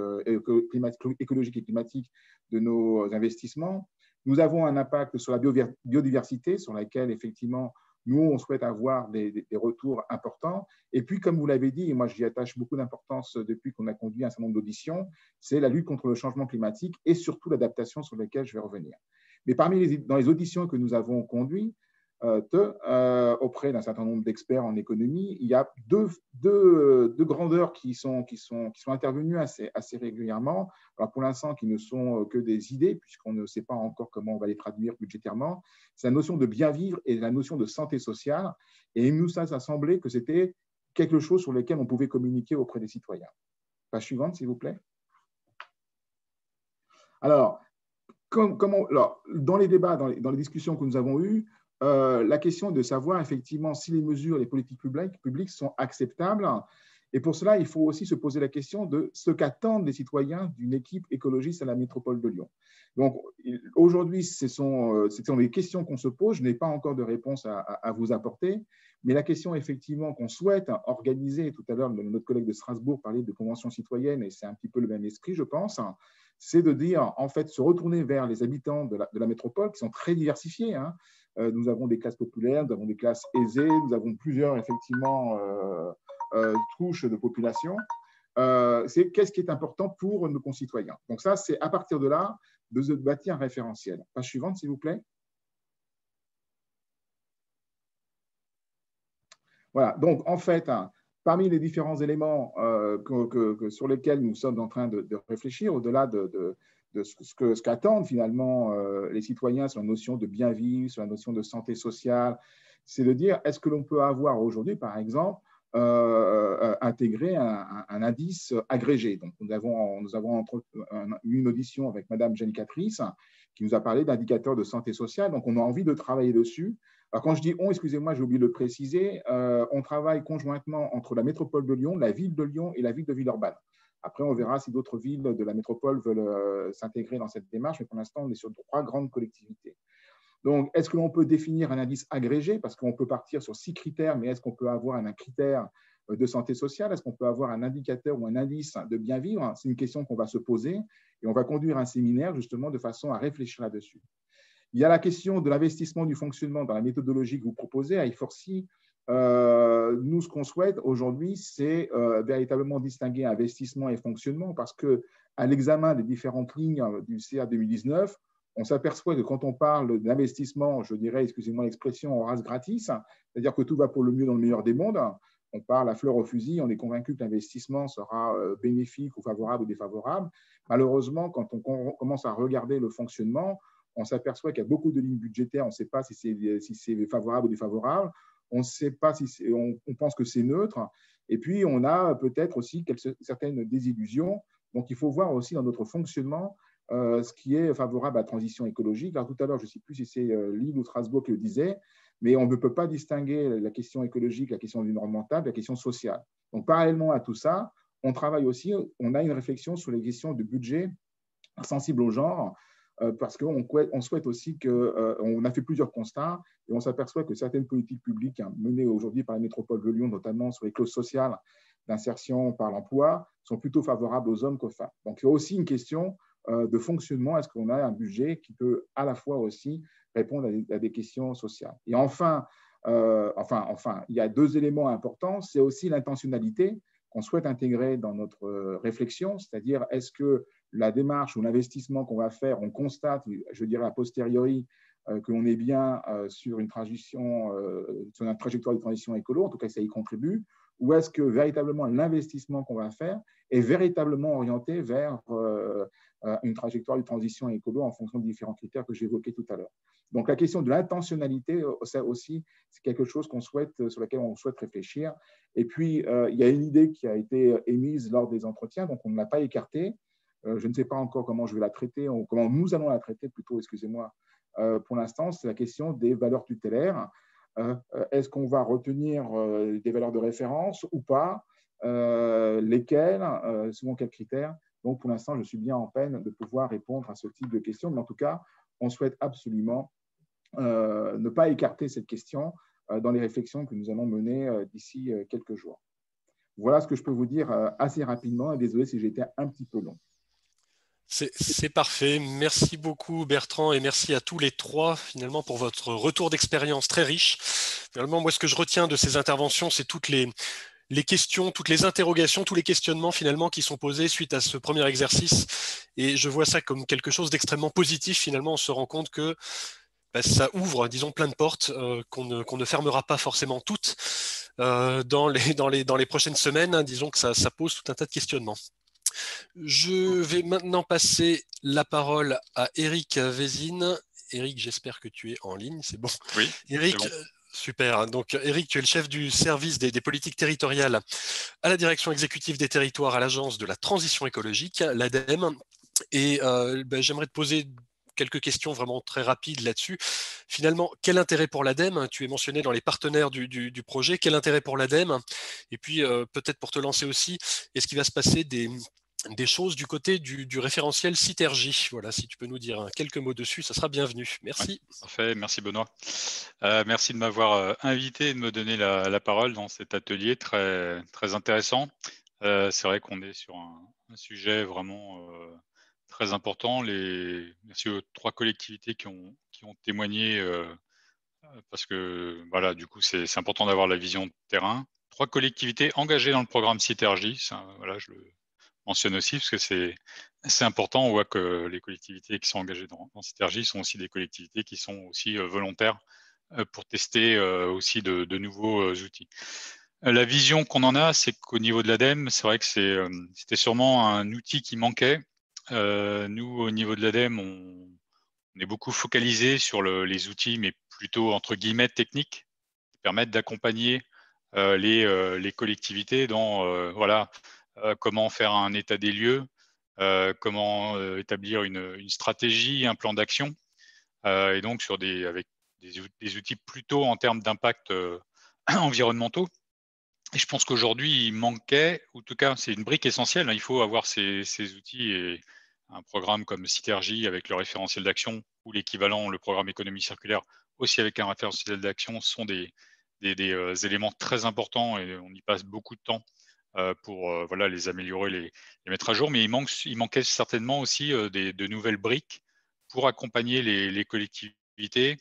écologique et climatique de nos investissements. Nous avons un impact sur la biodiversité, sur laquelle, effectivement, nous, on souhaite avoir des retours importants. Et puis, comme vous l'avez dit, et moi, j'y attache beaucoup d'importance depuis qu'on a conduit un certain nombre d'auditions, c'est la lutte contre le changement climatique et surtout l'adaptation sur laquelle je vais revenir. Mais dans les auditions que nous avons conduites auprès d'un certain nombre d'experts en économie, il y a deux grandeurs qui sont intervenues assez régulièrement. Alors pour l'instant, qui ne sont que des idées, puisqu'on ne sait pas encore comment on va les traduire budgétairement. C'est la notion de bien vivre et la notion de santé sociale. Et nous, ça a semblé que c'était quelque chose sur lequel on pouvait communiquer auprès des citoyens. Page suivante, s'il vous plaît. Alors, dans les débats, dans les discussions que nous avons eues, la question est de savoir effectivement si les mesures, les politiques publiques sont acceptables. Et pour cela, il faut aussi se poser la question de ce qu'attendent les citoyens d'une équipe écologiste à la métropole de Lyon. Donc, aujourd'hui, ce sont les questions qu'on se pose. Je n'ai pas encore de réponse à vous apporter, mais la question effectivement qu'on souhaite organiser, tout à l'heure, notre collègue de Strasbourg parlait de convention citoyenne, et c'est un petit peu le même esprit, je pense, c'est de dire, en fait, se retourner vers les habitants de la métropole, qui sont très diversifiés. Hein. Nous avons des classes populaires, nous avons des classes aisées, nous avons plusieurs, effectivement, couches de population. C'est qu'est-ce qui est important pour nos concitoyens. Donc ça, c'est à partir de là de se bâtir un référentiel. Page suivante, s'il vous plaît. Voilà, donc en fait, parmi les différents éléments sur lesquels nous sommes en train de réfléchir, au-delà de ce qu'attendent finalement les citoyens sur la notion de bien vivre, sur la notion de santé sociale, c'est de dire, est-ce que l'on peut avoir aujourd'hui, par exemple, intégrer un indice agrégé. Donc, nous avons eu une audition avec Madame Génicatrice qui nous a parlé d'indicateurs de santé sociale. Donc, on a envie de travailler dessus. Alors, quand je dis on, excusez-moi, j'ai oublié de le préciser, on travaille conjointement entre la métropole de Lyon, la ville de Lyon et la ville de Villeurbanne. Après, on verra si d'autres villes de la métropole veulent s'intégrer dans cette démarche, mais pour l'instant, on est sur 3 grandes collectivités. Donc, est-ce que l'on peut définir un indice agrégé? Parce qu'on peut partir sur 6 critères, mais est-ce qu'on peut avoir un critère de santé sociale? Est-ce qu'on peut avoir un indicateur ou un indice de bien vivre? C'est une question qu'on va se poser et on va conduire un séminaire justement de façon à réfléchir là-dessus. Il y a la question de l'investissement du fonctionnement dans la méthodologie que vous proposez à I4C. Nous, ce qu'on souhaite aujourd'hui, c'est véritablement distinguer investissement et fonctionnement parce qu'à l'examen des différentes lignes du CA 2019, on s'aperçoit que quand on parle d'investissement, je dirais, excusez-moi l'expression, en race gratis, c'est-à-dire que tout va pour le mieux dans le meilleur des mondes, on parle à fleur au fusil, on est convaincu que l'investissement sera bénéfique ou favorable ou défavorable. Malheureusement, quand on commence à regarder le fonctionnement, on s'aperçoit qu'il y a beaucoup de lignes budgétaires, on ne sait pas si c'est favorable ou défavorable, on ne sait pas si on pense que c'est neutre, et puis on a peut-être aussi certaines désillusions. Donc il faut voir aussi dans notre fonctionnement ce qui est favorable à la transition écologique. Alors tout à l'heure, je ne sais plus si c'est Lille ou Strasbourg qui le disait, mais on ne peut pas distinguer la question écologique, la question environnementale, la question sociale. Donc parallèlement à tout ça, on travaille aussi, on a une réflexion sur les questions de budget sensibles au genre, parce qu'on souhaite aussi on a fait plusieurs constats et on s'aperçoit que certaines politiques publiques menées aujourd'hui par la métropole de Lyon, notamment sur les clauses sociales d'insertion par l'emploi, sont plutôt favorables aux hommes qu'aux femmes. Donc il y a aussi une question de fonctionnement. Est-ce qu'on a un budget qui peut à la fois aussi répondre à des questions sociales? Et enfin, il y a deux éléments importants. C'est aussi l'intentionnalité qu'on souhaite intégrer dans notre réflexion, c'est-à-dire est-ce que la démarche ou l'investissement qu'on va faire, on constate, je dirais a posteriori, que l'on est bien sur une trajectoire de transition écolo, en tout cas ça y contribue, ou est-ce que véritablement l'investissement qu'on va faire est véritablement orienté vers une trajectoire de transition écolo en fonction des différents critères que j'évoquais tout à l'heure. Donc la question de l'intentionnalité, ça aussi, c'est quelque chose sur laquelle on souhaite réfléchir. Et puis, il y a une idée qui a été émise lors des entretiens, donc on ne l'a pas écartée. Je ne sais pas encore comment je vais la traiter, ou comment nous allons la traiter plutôt, excusez-moi. Pour l'instant, c'est la question des valeurs tutélaires. Est-ce qu'on va retenir des valeurs de référence ou pas? Lesquelles? Selon quels critères? Donc, pour l'instant, je suis bien en peine de pouvoir répondre à ce type de questions. Mais en tout cas, on souhaite absolument ne pas écarter cette question dans les réflexions que nous allons mener d'ici quelques jours. Voilà ce que je peux vous dire assez rapidement. Et désolé si j'ai été un petit peu long. C'est parfait. Merci beaucoup Bertrand et merci à tous les trois finalement pour votre retour d'expérience très riche. Finalement, moi ce que je retiens de ces interventions, c'est toutes les questions, toutes les interrogations, tous les questionnements finalement qui sont posés suite à ce premier exercice. Et je vois ça comme quelque chose d'extrêmement positif. Finalement, on se rend compte que ça ouvre, disons, plein de portes qu'on ne fermera pas forcément toutes dans les prochaines semaines. Disons que ça pose tout un tas de questionnements. Je vais maintenant passer la parole à Eric Vézine. Eric, j'espère que tu es en ligne, c'est bon. Oui, Eric, c'est bon. Super. Donc, Eric, tu es le chef du service des politiques territoriales à la direction exécutive des territoires à l'Agence de la transition écologique, l'ADEME. Et j'aimerais te poser quelques questions vraiment très rapides là-dessus. Finalement, quel intérêt pour l'ADEME? Tu es mentionné dans les partenaires du projet. Quel intérêt pour l'ADEME? Et puis, peut-être pour te lancer aussi, est-ce qu'il va se passer des choses du côté du référentiel Citergy? Voilà, si tu peux nous dire quelques mots dessus, ça sera bienvenu. Merci. Ouais, parfait, merci Benoît. Merci de m'avoir invité et de me donner la parole dans cet atelier très, très intéressant. C'est vrai qu'on est sur un sujet vraiment très important. Merci aux 3 collectivités qui ont témoigné parce que voilà, du coup, c'est important d'avoir la vision de terrain. 3 collectivités engagées dans le programme Citergy. Voilà, je le mentionne aussi parce que c'est important. On voit que les collectivités qui sont engagées dans Citergy sont aussi des collectivités qui sont aussi volontaires pour tester aussi de nouveaux outils. La vision qu'on en a, c'est qu'au niveau de l'ADEME, c'est vrai que c'était sûrement un outil qui manquait. Nous, au niveau de l'ADEME, on est beaucoup focalisé sur les outils, mais plutôt entre guillemets techniques, qui permettent d'accompagner les collectivités dans voilà, comment faire un état des lieux, comment établir une stratégie, un plan d'action, et donc avec des outils plutôt en termes d'impact environnementaux. Et je pense qu'aujourd'hui, il manquait, ou en tout cas, c'est une brique essentielle. Il faut avoir ces outils et un programme comme Citergy avec le référentiel d'action ou l'équivalent, le programme économie circulaire, aussi avec un référentiel d'action, sont des éléments très importants et on y passe beaucoup de temps pour voilà, les améliorer, les mettre à jour. Mais il manquait certainement aussi de nouvelles briques pour accompagner les collectivités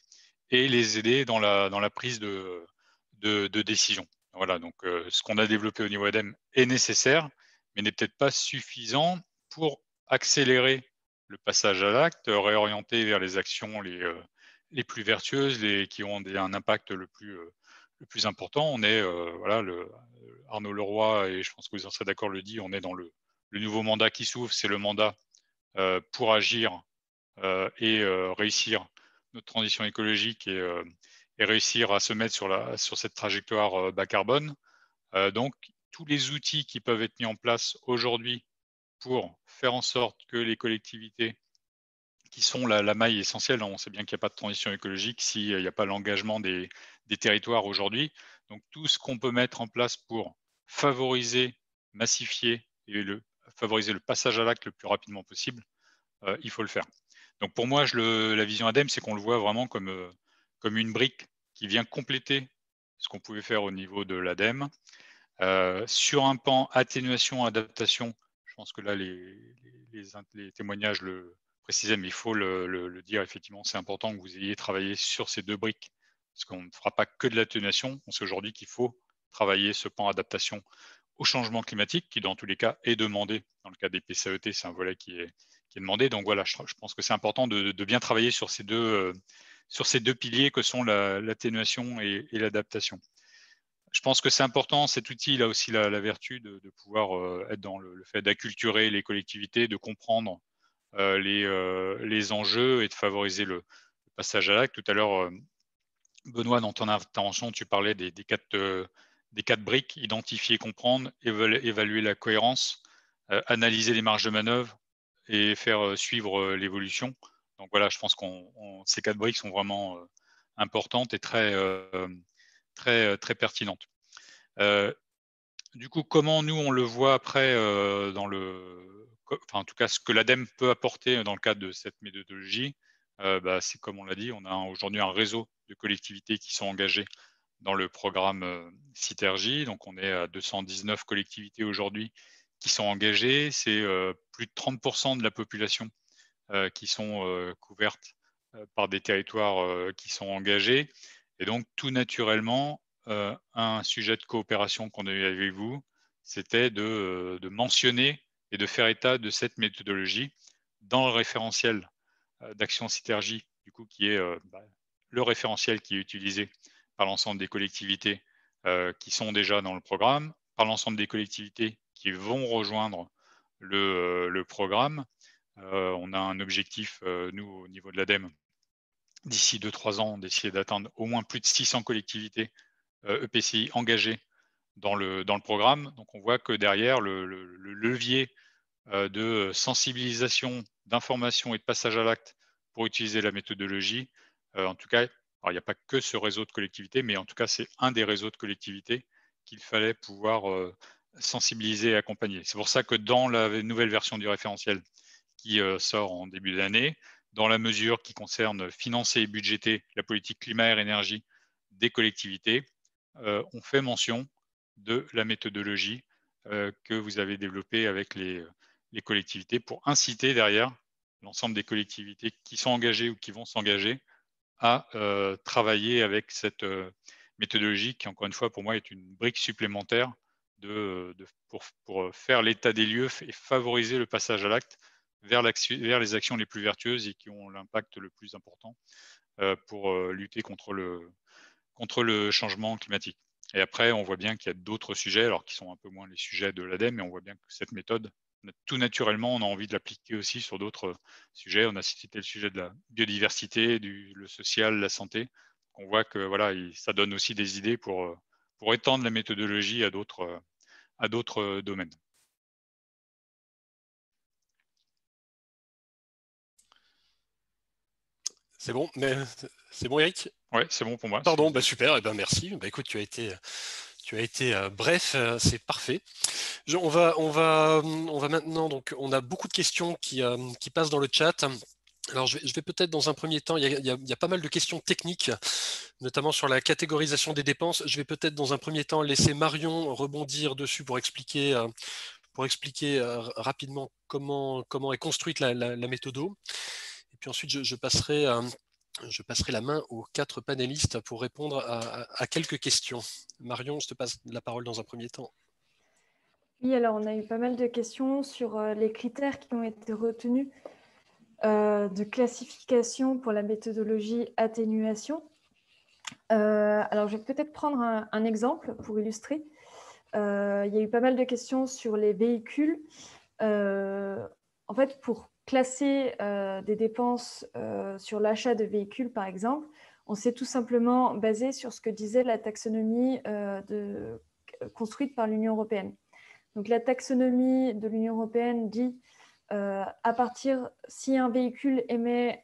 et les aider dans la prise de décision. Voilà, donc ce qu'on a développé au niveau ADEME est nécessaire, mais n'est peut-être pas suffisant pour accélérer le passage à l'acte, réorienter vers les actions les plus vertueuses, qui ont un impact le plus important. On est, voilà, Arnaud Leroy, et je pense que vous en serez d'accord, le dit, on est dans le nouveau mandat qui s'ouvre, c'est le mandat pour agir et réussir notre transition écologique et réussir à se mettre sur cette trajectoire bas carbone. Donc, tous les outils qui peuvent être mis en place aujourd'hui pour faire en sorte que les collectivités, qui sont la maille essentielle, on sait bien qu'il n'y a pas de transition écologique s'il n'y a pas l'engagement des territoires aujourd'hui. Donc, tout ce qu'on peut mettre en place pour favoriser, massifier et favoriser le passage à l'acte le plus rapidement possible, il faut le faire. Donc, pour moi, la vision ADEME, c'est qu'on le voit vraiment comme une brique qui vient compléter ce qu'on pouvait faire au niveau de l'ADEME. Sur un pan atténuation, adaptation, je pense que là, les témoignages le précisaient, mais il faut le dire, effectivement, c'est important que vous ayez travaillé sur ces deux briques, parce qu'on ne fera pas que de l'atténuation. On sait aujourd'hui qu'il faut travailler ce pan adaptation au changement climatique, qui dans tous les cas est demandé. Dans le cas des PCAET, c'est un volet qui est demandé. Donc voilà, je pense que c'est important de bien travailler sur ces deux piliers que sont l'atténuation et l'adaptation. Je pense que c'est important, cet outil il a aussi la vertu de pouvoir être dans le fait d'acculturer les collectivités, de comprendre les enjeux et de favoriser le passage à l'acte. Tout à l'heure, Benoît, dans ton intervention, tu parlais des quatre briques: identifier, comprendre, évaluer la cohérence, analyser les marges de manœuvre et faire suivre l'évolution. Donc voilà, je pense que ces quatre briques sont vraiment importantes et très pertinentes. Du coup, comment nous on le voit après en tout cas ce que l'ADEME peut apporter dans le cadre de cette méthodologie, c'est comme on l'a dit, on a aujourd'hui un réseau de collectivités qui sont engagées dans le programme Citergie. Donc on est à 219 collectivités aujourd'hui qui sont engagées. C'est plus de 30% de la population qui sont couvertes par des territoires qui sont engagés. Et donc tout naturellement, un sujet de coopération qu'on a eu avec vous, c'était de mentionner et de faire état de cette méthodologie dans le référentiel d'action Citergie, du coup, qui est le référentiel qui est utilisé par l'ensemble des collectivités qui sont déjà dans le programme, par l'ensemble des collectivités qui vont rejoindre le programme. On a un objectif, nous, au niveau de l'ADEME, d'ici 2-3 ans, d'essayer d'atteindre au moins plus de 600 collectivités EPCI engagées dans le programme. Donc on voit que derrière, le levier de sensibilisation, d'information et de passage à l'acte pour utiliser la méthodologie, en tout cas, alors il n'y a pas que ce réseau de collectivités, mais en tout cas, c'est un des réseaux de collectivités qu'il fallait pouvoir sensibiliser et accompagner. C'est pour ça que dans la nouvelle version du référentiel qui sort en début d'année, dans la mesure qui concerne financer et budgéter la politique climat-air-énergie des collectivités, on fait mention de la méthodologie que vous avez développée avec les collectivités pour inciter derrière l'ensemble des collectivités qui sont engagées ou qui vont s'engager à travailler avec cette méthodologie qui, encore une fois, pour moi, est une brique supplémentaire pour faire l'état des lieux et favoriser le passage à l'acte vers les actions les plus vertueuses et qui ont l'impact le plus important pour lutter contre le changement climatique. Et après, on voit bien qu'il y a d'autres sujets, alors qui sont un peu moins les sujets de l'ADEME, mais on voit bien que cette méthode, tout naturellement, on a envie de l'appliquer aussi sur d'autres sujets. On a cité le sujet de la biodiversité, le social, la santé. On voit que voilà, ça donne aussi des idées pour étendre la méthodologie à d'autres domaines. C'est bon, mais c'est bon, Eric? Oui, c'est bon pour moi. Pardon, super, merci. Écoute, tu as été bref, c'est parfait. On va maintenant, donc on a beaucoup de questions qui passent dans le chat. Alors je vais peut-être dans un premier temps, il y a pas mal de questions techniques, notamment sur la catégorisation des dépenses. Je vais peut-être dans un premier temps laisser Marion rebondir dessus pour expliquer rapidement comment est construite la méthodo. Et puis ensuite, je passerai la main aux 4 panélistes pour répondre à quelques questions. Marion, je te passe la parole dans un premier temps. Oui, alors on a eu pas mal de questions sur les critères qui ont été retenus de classification pour la méthodologie atténuation. Alors, je vais peut-être prendre un exemple pour illustrer. Il y a eu pas mal de questions sur les véhicules. En fait, pour classer des dépenses sur l'achat de véhicules, par exemple, on s'est tout simplement basé sur ce que disait la taxonomie construite par l'Union européenne. Donc, la taxonomie de l'Union européenne dit à partir, si un véhicule émet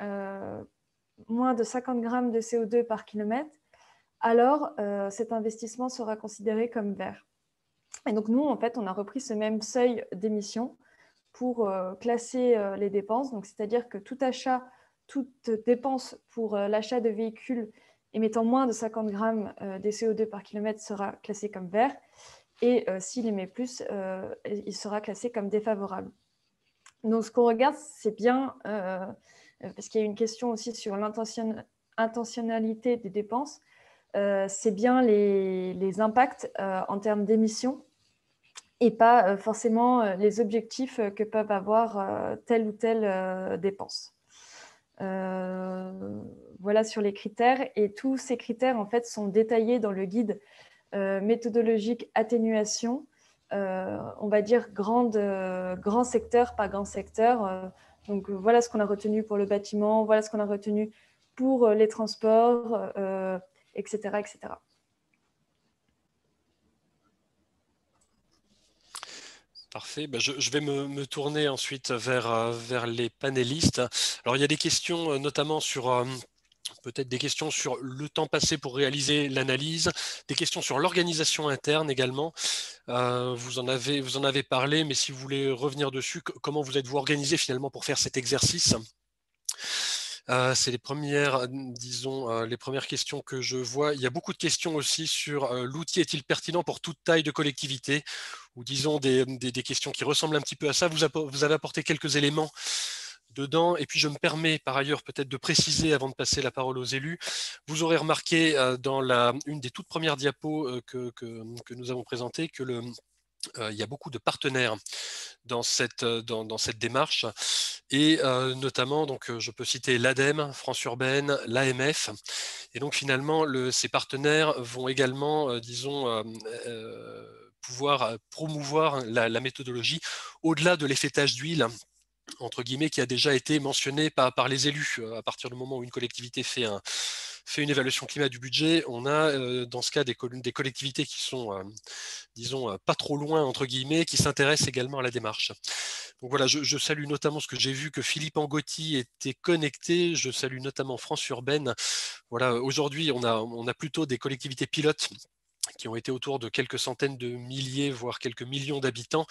moins de 50 grammes de CO2 par kilomètre, alors cet investissement sera considéré comme vert. Et donc, nous, en fait, on a repris ce même seuil d'émission pour classer les dépenses. Donc, c'est-à-dire que tout achat, toute dépense pour l'achat de véhicules émettant moins de 50 grammes de CO2 par kilomètre sera classé comme vert. Et s'il émet plus, il sera classé comme défavorable. Donc, ce qu'on regarde, c'est bien, parce qu'il y a une question aussi sur l'intentionnalité des dépenses, c'est bien les impacts en termes d'émissions et pas forcément les objectifs que peuvent avoir telle ou telle dépense. Voilà sur les critères, et tous ces critères en fait sont détaillés dans le guide méthodologique atténuation, on va dire grand secteur par grand secteur. Donc voilà ce qu'on a retenu pour le bâtiment, voilà ce qu'on a retenu pour les transports, etc., etc. Parfait. Ben, je vais me tourner ensuite vers les panélistes. Alors, il y a des questions notamment sur peut-être des questions sur le temps passé pour réaliser l'analyse, des questions sur l'organisation interne également. Vous en avez parlé, mais si vous voulez revenir dessus, comment vous êtes-vous organisé finalement pour faire cet exercice ? C'est les premières, disons, les premières questions que je vois. Il y a beaucoup de questions aussi sur l'outil est-il pertinent pour toute taille de collectivité, ou disons des questions qui ressemblent un petit peu à ça. Vous avez apporté quelques éléments dedans, et puis je me permets par ailleurs peut-être de préciser avant de passer la parole aux élus. Vous aurez remarqué dans une des toutes premières diapos que nous avons présentées que il y a beaucoup de partenaires dans cette démarche, et notamment, donc, je peux citer l'ADEME, France Urbaine, l'AMF, et donc finalement ces partenaires vont également, disons, pouvoir promouvoir la méthodologie au-delà de l'effettage d'huile, entre guillemets, qui a déjà été mentionné par les élus. À partir du moment où une collectivité fait une évaluation climat du budget, on a dans ce cas des collectivités qui sont, disons, pas trop loin, entre guillemets, qui s'intéressent également à la démarche. Donc voilà, je salue notamment ce que j'ai vu que Philippe Angotti était connecté, je salue notamment France Urbaine. Voilà, aujourd'hui, on a plutôt des collectivités pilotes qui ont été autour de quelques centaines de milliers, voire quelques millions d'habitants.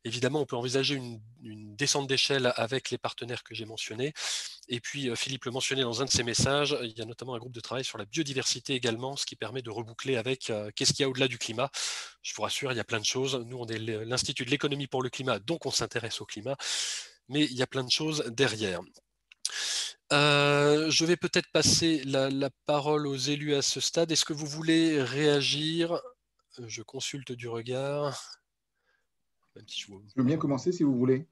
Évidemment, on peut envisager une descente d'échelle avec les partenaires que j'ai mentionnés. Et puis, Philippe le mentionnait dans un de ses messages, il y a notamment un groupe de travail sur la biodiversité également, ce qui permet de reboucler avec qu'est-ce qu'il y a au-delà du climat. Je vous rassure, il y a plein de choses. Nous, on est l'Institut de l'économie pour le climat, donc on s'intéresse au climat. Mais il y a plein de choses derrière. Je vais peut-être passer la parole aux élus à ce stade. Est-ce que vous voulez réagir ? Je consulte du regard. Même si je veux bien commencer si vous voulez.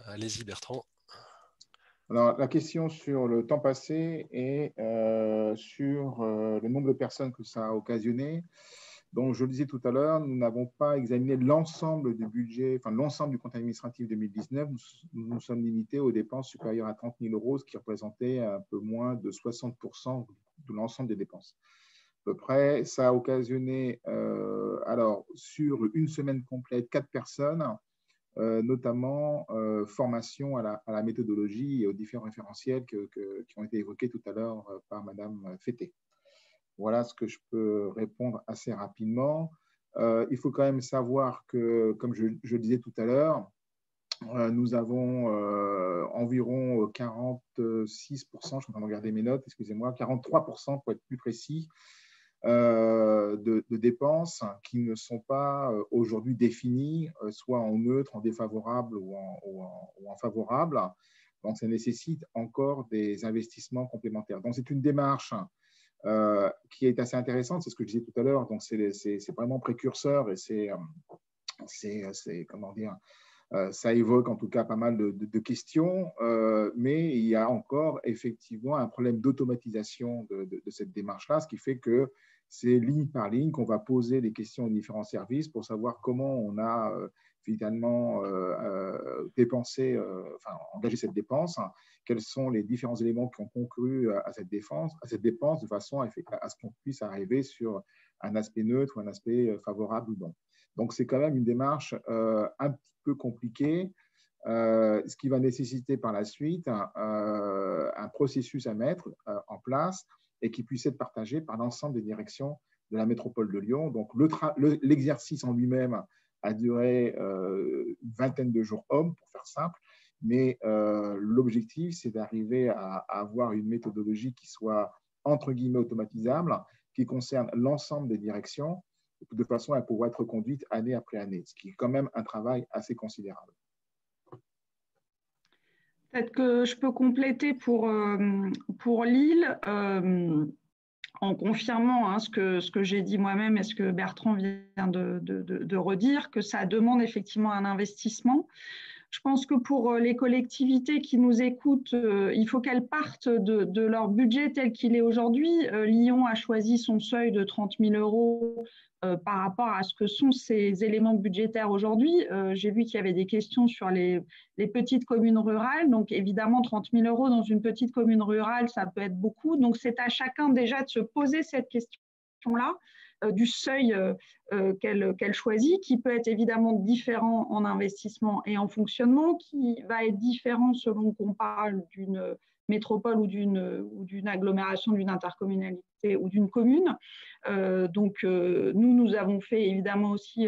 Allez-y Bertrand. Alors, la question sur le temps passé et sur le nombre de personnes que ça a occasionné. Donc, je le disais tout à l'heure, nous n'avons pas examiné l'ensemble du budget, enfin l'ensemble du compte administratif 2019. Nous nous sommes limités aux dépenses supérieures à 30 000 €, ce qui représentait un peu moins de 60% de l'ensemble des dépenses. À peu près, ça a occasionné, alors, sur une semaine complète, 4 personnes, notamment formation à la méthodologie et aux différents référentiels qui ont été évoqués tout à l'heure par Madame Fété. Voilà ce que je peux répondre assez rapidement. Il faut quand même savoir que, comme je le disais tout à l'heure, nous avons environ 46%, je suis en train de regarder mes notes, excusez-moi, 43% pour être plus précis, de dépenses qui ne sont pas aujourd'hui définies, soit en neutre, en défavorable ou en favorable. Donc, ça nécessite encore des investissements complémentaires. Donc, c'est une démarche qui est assez intéressante, c'est ce que je disais tout à l'heure. Donc, c'est vraiment précurseur et c'est comment dire, Ça évoque en tout cas pas mal de questions, mais il y a encore effectivement un problème d'automatisation de cette démarche-là, ce qui fait que c'est ligne par ligne qu'on va poser les questions aux différents services pour savoir comment on a finalement dépensé, enfin engagé cette dépense, hein, quels sont les différents éléments qui ont conclu à cette dépense, de façon à ce qu'on puisse arriver sur un aspect neutre ou un aspect favorable ou non. Donc, c'est quand même une démarche un petit peu compliquée, ce qui va nécessiter par la suite un processus à mettre en place et qui puisse être partagé par l'ensemble des directions de la métropole de Lyon. Donc, l'exercice en lui-même a duré une vingtaine de jours hommes, pour faire simple, mais l'objectif, c'est d'arriver à avoir une méthodologie qui soit, entre guillemets, automatisable, qui concerne l'ensemble des directions, de façon à pouvoir être reconduite année après année, ce qui est quand même un travail assez considérable. Peut-être que je peux compléter pour Lille, en confirmant hein, ce que j'ai dit moi-même et ce que Bertrand vient de redire, que ça demande effectivement un investissement. Je pense que pour les collectivités qui nous écoutent, il faut qu'elles partent de leur budget tel qu'il est aujourd'hui. Lyon a choisi son seuil de 30 000 € par rapport à ce que sont ces éléments budgétaires aujourd'hui. J'ai vu qu'il y avait des questions sur les petites communes rurales. Donc, évidemment, 30 000 € dans une petite commune rurale, ça peut être beaucoup. Donc, c'est à chacun déjà de se poser cette question-là. Du seuil qu'elle choisit, qui peut être évidemment différent en investissement et en fonctionnement, qui va être différent selon qu'on parle d'une métropole ou d'une agglomération, d'une intercommunalité ou d'une commune. Nous avons fait évidemment aussi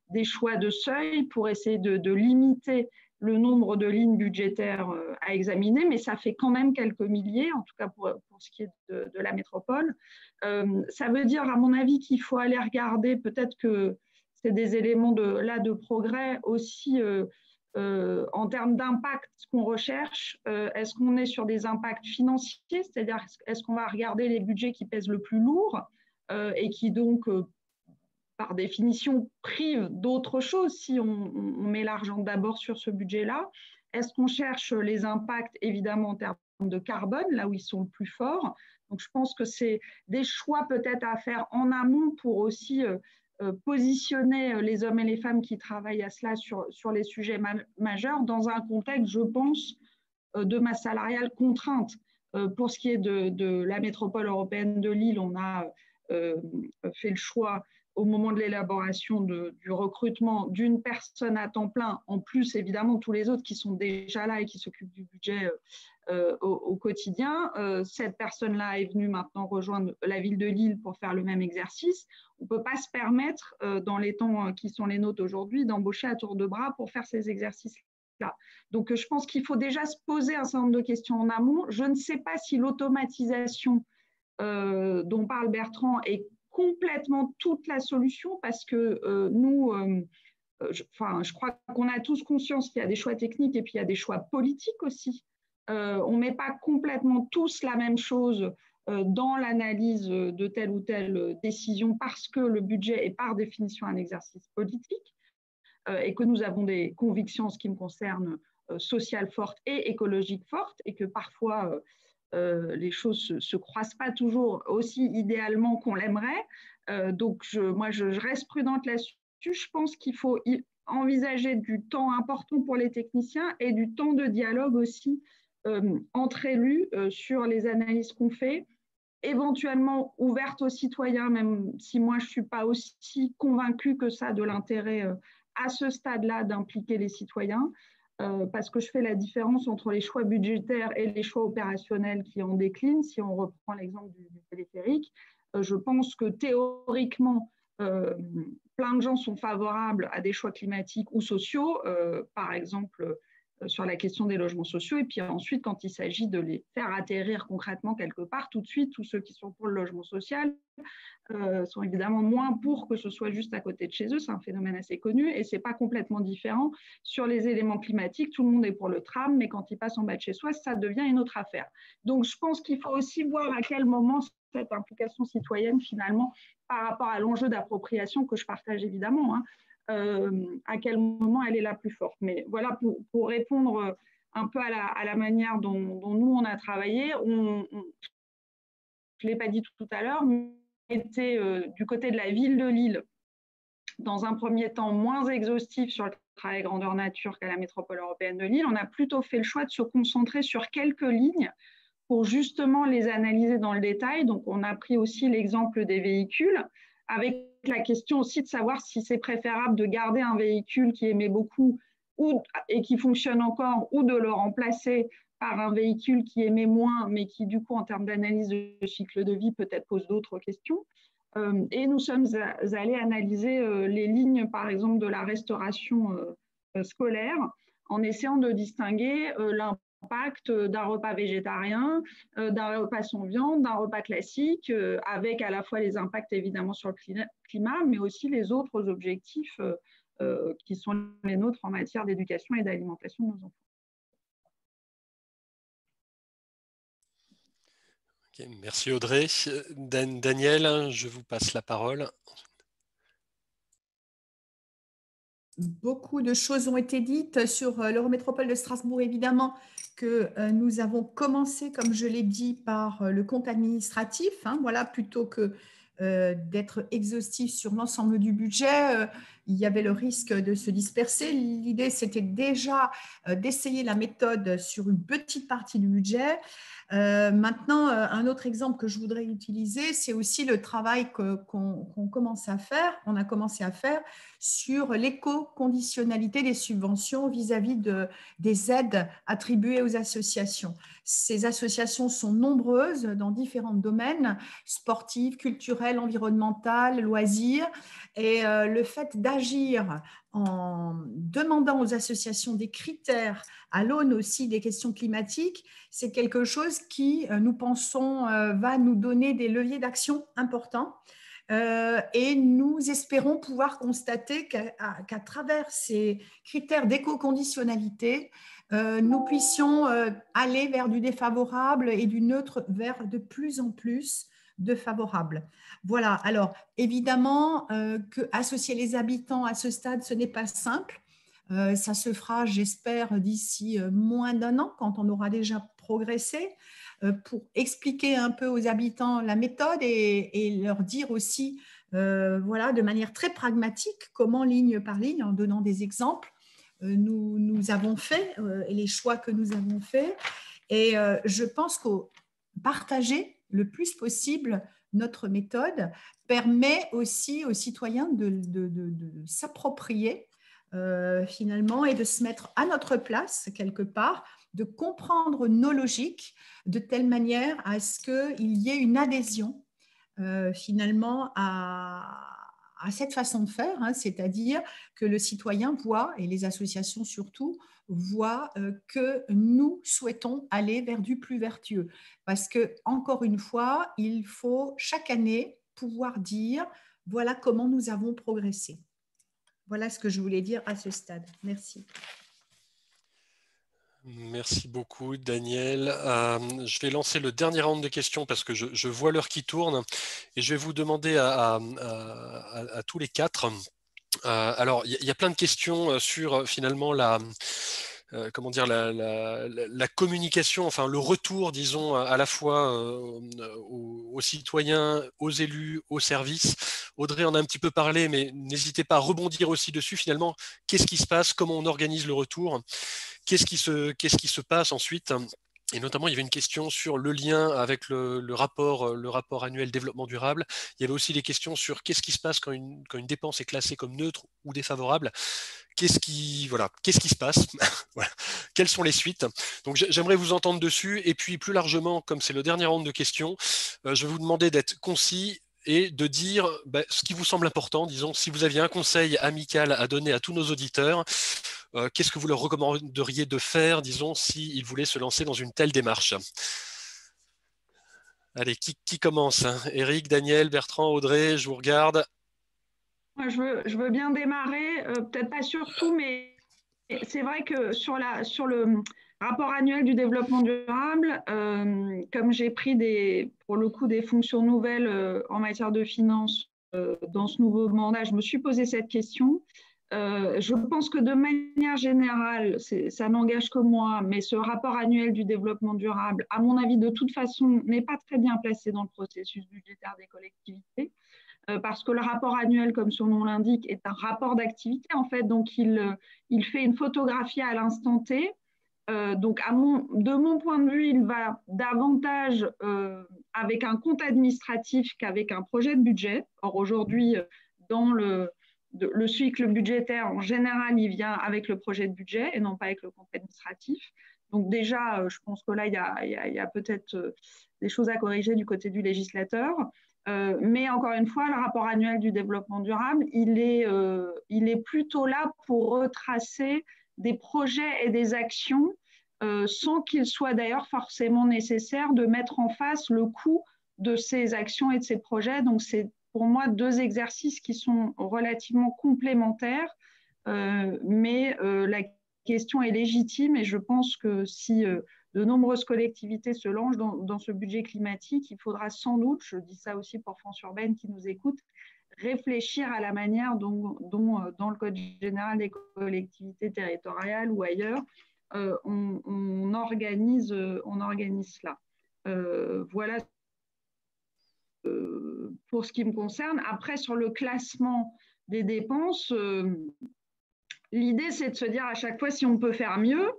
des choix de seuil pour essayer de limiter le nombre de lignes budgétaires à examiner, mais ça fait quand même quelques milliers, en tout cas pour ce qui est de la métropole. Ça veut dire, à mon avis, qu'il faut aller regarder, peut-être que c'est des éléments de progrès aussi en termes d'impact, ce qu'on recherche. Est-ce qu'on est sur des impacts financiers, c'est-à-dire est-ce qu'on va regarder les budgets qui pèsent le plus lourd et qui donc par définition, prive d'autres choses si on met l'argent d'abord sur ce budget-là. Est-ce qu'on cherche les impacts, évidemment, en termes de carbone, là où ils sont le plus forts? Donc, je pense que c'est des choix peut-être à faire en amont pour aussi positionner les hommes et les femmes qui travaillent à cela sur les sujets majeurs dans un contexte, je pense, de masse salariale contrainte. Pour ce qui est de la métropole européenne de Lille, on a fait le choix au moment de l'élaboration du recrutement d'une personne à temps plein, en plus évidemment tous les autres qui sont déjà là et qui s'occupent du budget au quotidien. Cette personne-là est venue maintenant rejoindre la ville de Lille pour faire le même exercice. On ne peut pas se permettre, dans les temps qui sont les nôtres aujourd'hui, d'embaucher à tour de bras pour faire ces exercices-là. Donc je pense qu'il faut déjà se poser un certain nombre de questions en amont. Je ne sais pas si l'automatisation dont parle Bertrand est complètement toute la solution, parce que je crois qu'on a tous conscience qu'il y a des choix techniques et puis il y a des choix politiques aussi. On ne met pas complètement tous la même chose dans l'analyse de telle ou telle décision, parce que le budget est par définition un exercice politique et que nous avons des convictions en ce qui me concerne sociales fortes et écologiques fortes, et que parfois les choses ne se croisent pas toujours aussi idéalement qu'on l'aimerait. Donc, je reste prudente là-dessus. Je pense qu'il faut envisager du temps important pour les techniciens et du temps de dialogue aussi entre élus sur les analyses qu'on fait, éventuellement ouverte aux citoyens, même si moi je ne suis pas aussi convaincue que ça de l'intérêt à ce stade-là d'impliquer les citoyens. Parce que je fais la différence entre les choix budgétaires et les choix opérationnels qui en déclinent. Si on reprend l'exemple du téléphérique, je pense que théoriquement, plein de gens sont favorables à des choix climatiques ou sociaux, par exemple sur la question des logements sociaux, et puis ensuite, quand il s'agit de les faire atterrir concrètement quelque part, tout de suite, tous ceux qui sont pour le logement social sont évidemment moins pour que ce soit juste à côté de chez eux. C'est un phénomène assez connu et ce n'est pas complètement différent. Sur les éléments climatiques, tout le monde est pour le tram, mais quand il passe en bas de chez soi, ça devient une autre affaire. Donc, je pense qu'il faut aussi voir à quel moment cette implication citoyenne, finalement, par rapport à l'enjeu d'appropriation que je partage évidemment, à quel moment elle est la plus forte. Mais voilà, pour répondre un peu à la manière dont nous, on a travaillé, je ne l'ai pas dit tout à l'heure, mais on était du côté de la ville de Lille, dans un premier temps moins exhaustif sur le travail grandeur nature qu'à la métropole européenne de Lille. On a plutôt fait le choix de se concentrer sur quelques lignes pour justement les analyser dans le détail. Donc, on a pris aussi l'exemple des véhicules, avec la question aussi de savoir si c'est préférable de garder un véhicule qui émet beaucoup et qui fonctionne encore, ou de le remplacer par un véhicule qui émet moins, mais qui, du coup, en termes d'analyse de cycle de vie, peut-être pose d'autres questions. Et nous sommes allés analyser les lignes, par exemple, de la restauration scolaire, en essayant de distinguer l'impact d'un repas végétarien, d'un repas sans viande, d'un repas classique, avec à la fois les impacts évidemment sur le climat, mais aussi les autres objectifs qui sont les nôtres en matière d'éducation et d'alimentation de nos enfants. Okay, merci Audrey. Daniel, je vous passe la parole. Beaucoup de choses ont été dites sur l'Eurométropole de Strasbourg, évidemment, que nous avons commencé, comme je l'ai dit, par le compte administratif, voilà, plutôt que d'être exhaustif sur l'ensemble du budget. Il y avait le risque de se disperser. L'idée, c'était déjà d'essayer la méthode sur une petite partie du budget. Maintenant, un autre exemple que je voudrais utiliser, c'est aussi le travail qu'on commence à faire, on a commencé à faire sur l'éco-conditionnalité des subventions vis-à-vis des aides attribuées aux associations. Ces associations sont nombreuses dans différents domaines, sportifs, culturels, environnementaux, loisirs, et le fait d'agir en demandant aux associations des critères à l'aune aussi des questions climatiques, c'est quelque chose qui, nous pensons, va nous donner des leviers d'action importants. Et nous espérons pouvoir constater qu'à travers ces critères d'éco-conditionnalité, nous puissions aller vers du défavorable et du neutre vers de plus en plus de favorable. Voilà, alors évidemment qu'associer les habitants à ce stade, ce n'est pas simple. Ça se fera, j'espère, d'ici moins d'un an, quand on aura déjà progressé, pour expliquer un peu aux habitants la méthode et leur dire aussi, voilà, de manière très pragmatique, comment ligne par ligne, en donnant des exemples, nous avons fait et les choix que nous avons faits. Et je pense qu'au partager le plus possible notre méthode permet aussi aux citoyens de s'approprier finalement et de se mettre à notre place quelque part, de comprendre nos logiques de telle manière à ce qu'il y ait une adhésion finalement à cette façon de faire, c'est-à-dire que le citoyen voit, et les associations surtout, voient que nous souhaitons aller vers du plus vertueux. Parce que, encore une fois, il faut chaque année pouvoir dire voilà comment nous avons progressé. Voilà ce que je voulais dire à ce stade. Merci. Merci beaucoup, Daniel. Je vais lancer le dernier round de questions parce que je vois l'heure qui tourne et je vais vous demander à tous les quatre. Alors, il y a plein de questions sur finalement comment dire, la communication, enfin le retour, disons, à la fois aux citoyens, aux élus, aux services. Audrey en a un petit peu parlé, mais n'hésitez pas à rebondir aussi dessus. Finalement, qu'est-ce qui se passe? Comment on organise le retour? Qu'est-ce qui se passe ensuite? Et notamment, il y avait une question sur le lien avec le rapport annuel développement durable. Il y avait aussi des questions sur qu'est-ce qui se passe quand une dépense est classée comme neutre ou défavorable. Qu'est-ce qui se passe? Voilà. Quelles sont les suites? Donc, j'aimerais vous entendre dessus. Et puis, plus largement, comme c'est le dernier round de questions, je vais vous demander d'être concis et de dire ce qui vous semble important. Disons, si vous aviez un conseil amical à donner à tous nos auditeurs, qu'est-ce que vous leur recommanderiez de faire, disons, s'ils voulaient se lancer dans une telle démarche? Allez, qui commence? Eric, Daniel, Bertrand, Audrey, je vous regarde. Moi, je veux bien démarrer, peut-être pas sur tout, mais c'est vrai que sur le rapport annuel du développement durable, comme j'ai pris pour le coup des fonctions nouvelles en matière de finances dans ce nouveau mandat, je me suis posé cette question. Je pense que de manière générale, ça n'engage que moi, mais ce rapport annuel du développement durable, à mon avis, de toute façon, n'est pas très bien placé dans le processus budgétaire des collectivités, parce que le rapport annuel, comme son nom l'indique, est un rapport d'activité, en fait, donc il fait une photographie à l'instant T. Donc, de mon point de vue, il va davantage avec un compte administratif qu'avec un projet de budget. Or, aujourd'hui, dans le cycle budgétaire, en général, il vient avec le projet de budget et non pas avec le compte administratif. Donc déjà, je pense que là, il y a peut-être des choses à corriger du côté du législateur. Mais encore une fois, le rapport annuel du développement durable, il est plutôt là pour retracer des projets et des actions sans qu'il soit d'ailleurs forcément nécessaire de mettre en face le coût de ces actions et de ces projets. Donc, c'est pour moi 2 exercices qui sont relativement complémentaires, mais la question est légitime et je pense que si de nombreuses collectivités se lancent dans ce budget climatique, il faudra sans doute, je dis ça aussi pour France Urbaine qui nous écoute, réfléchir à la manière dont dans le Code général des collectivités territoriales ou ailleurs, on organise cela. Voilà pour ce qui me concerne. Après, sur le classement des dépenses, l'idée, c'est de se dire à chaque fois si on peut faire mieux.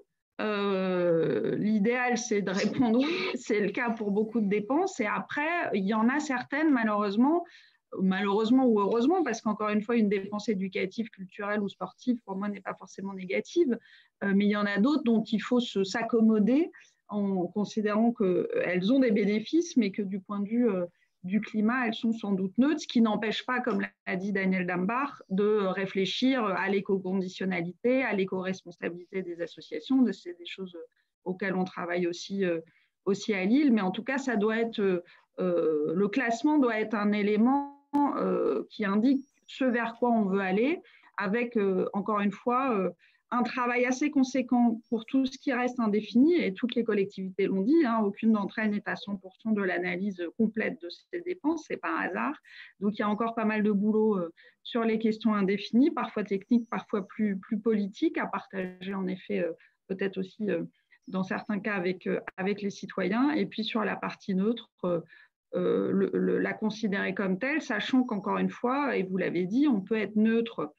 L'idéal, c'est de répondre oui, c'est le cas pour beaucoup de dépenses. Et après, il y en a certaines, malheureusement ou heureusement, parce qu'encore une fois, une dépense éducative, culturelle ou sportive, pour moi, n'est pas forcément négative, mais il y en a d'autres dont il faut s'accommoder en considérant qu'elles ont des bénéfices, mais que du point de vue du climat, elles sont sans doute neutres, ce qui n'empêche pas, comme l'a dit Daniel Dambach, de réfléchir à l'éco-conditionnalité, à l'éco-responsabilité des associations. C'est des choses auxquelles on travaille aussi à Lille, mais en tout cas, ça doit être, le classement doit être un élément qui indique ce vers quoi on veut aller, avec, encore une fois, un travail assez conséquent pour tout ce qui reste indéfini, et toutes les collectivités l'ont dit, hein, aucune d'entre elles n'est à 100% de l'analyse complète de ces dépenses, c'est pas un hasard. Donc il y a encore pas mal de boulot sur les questions indéfinies, parfois techniques, parfois plus politiques, à partager en effet peut-être aussi dans certains cas avec les citoyens, et puis sur la partie neutre, la considérer comme telle, sachant qu'encore une fois, et vous l'avez dit, on peut être neutre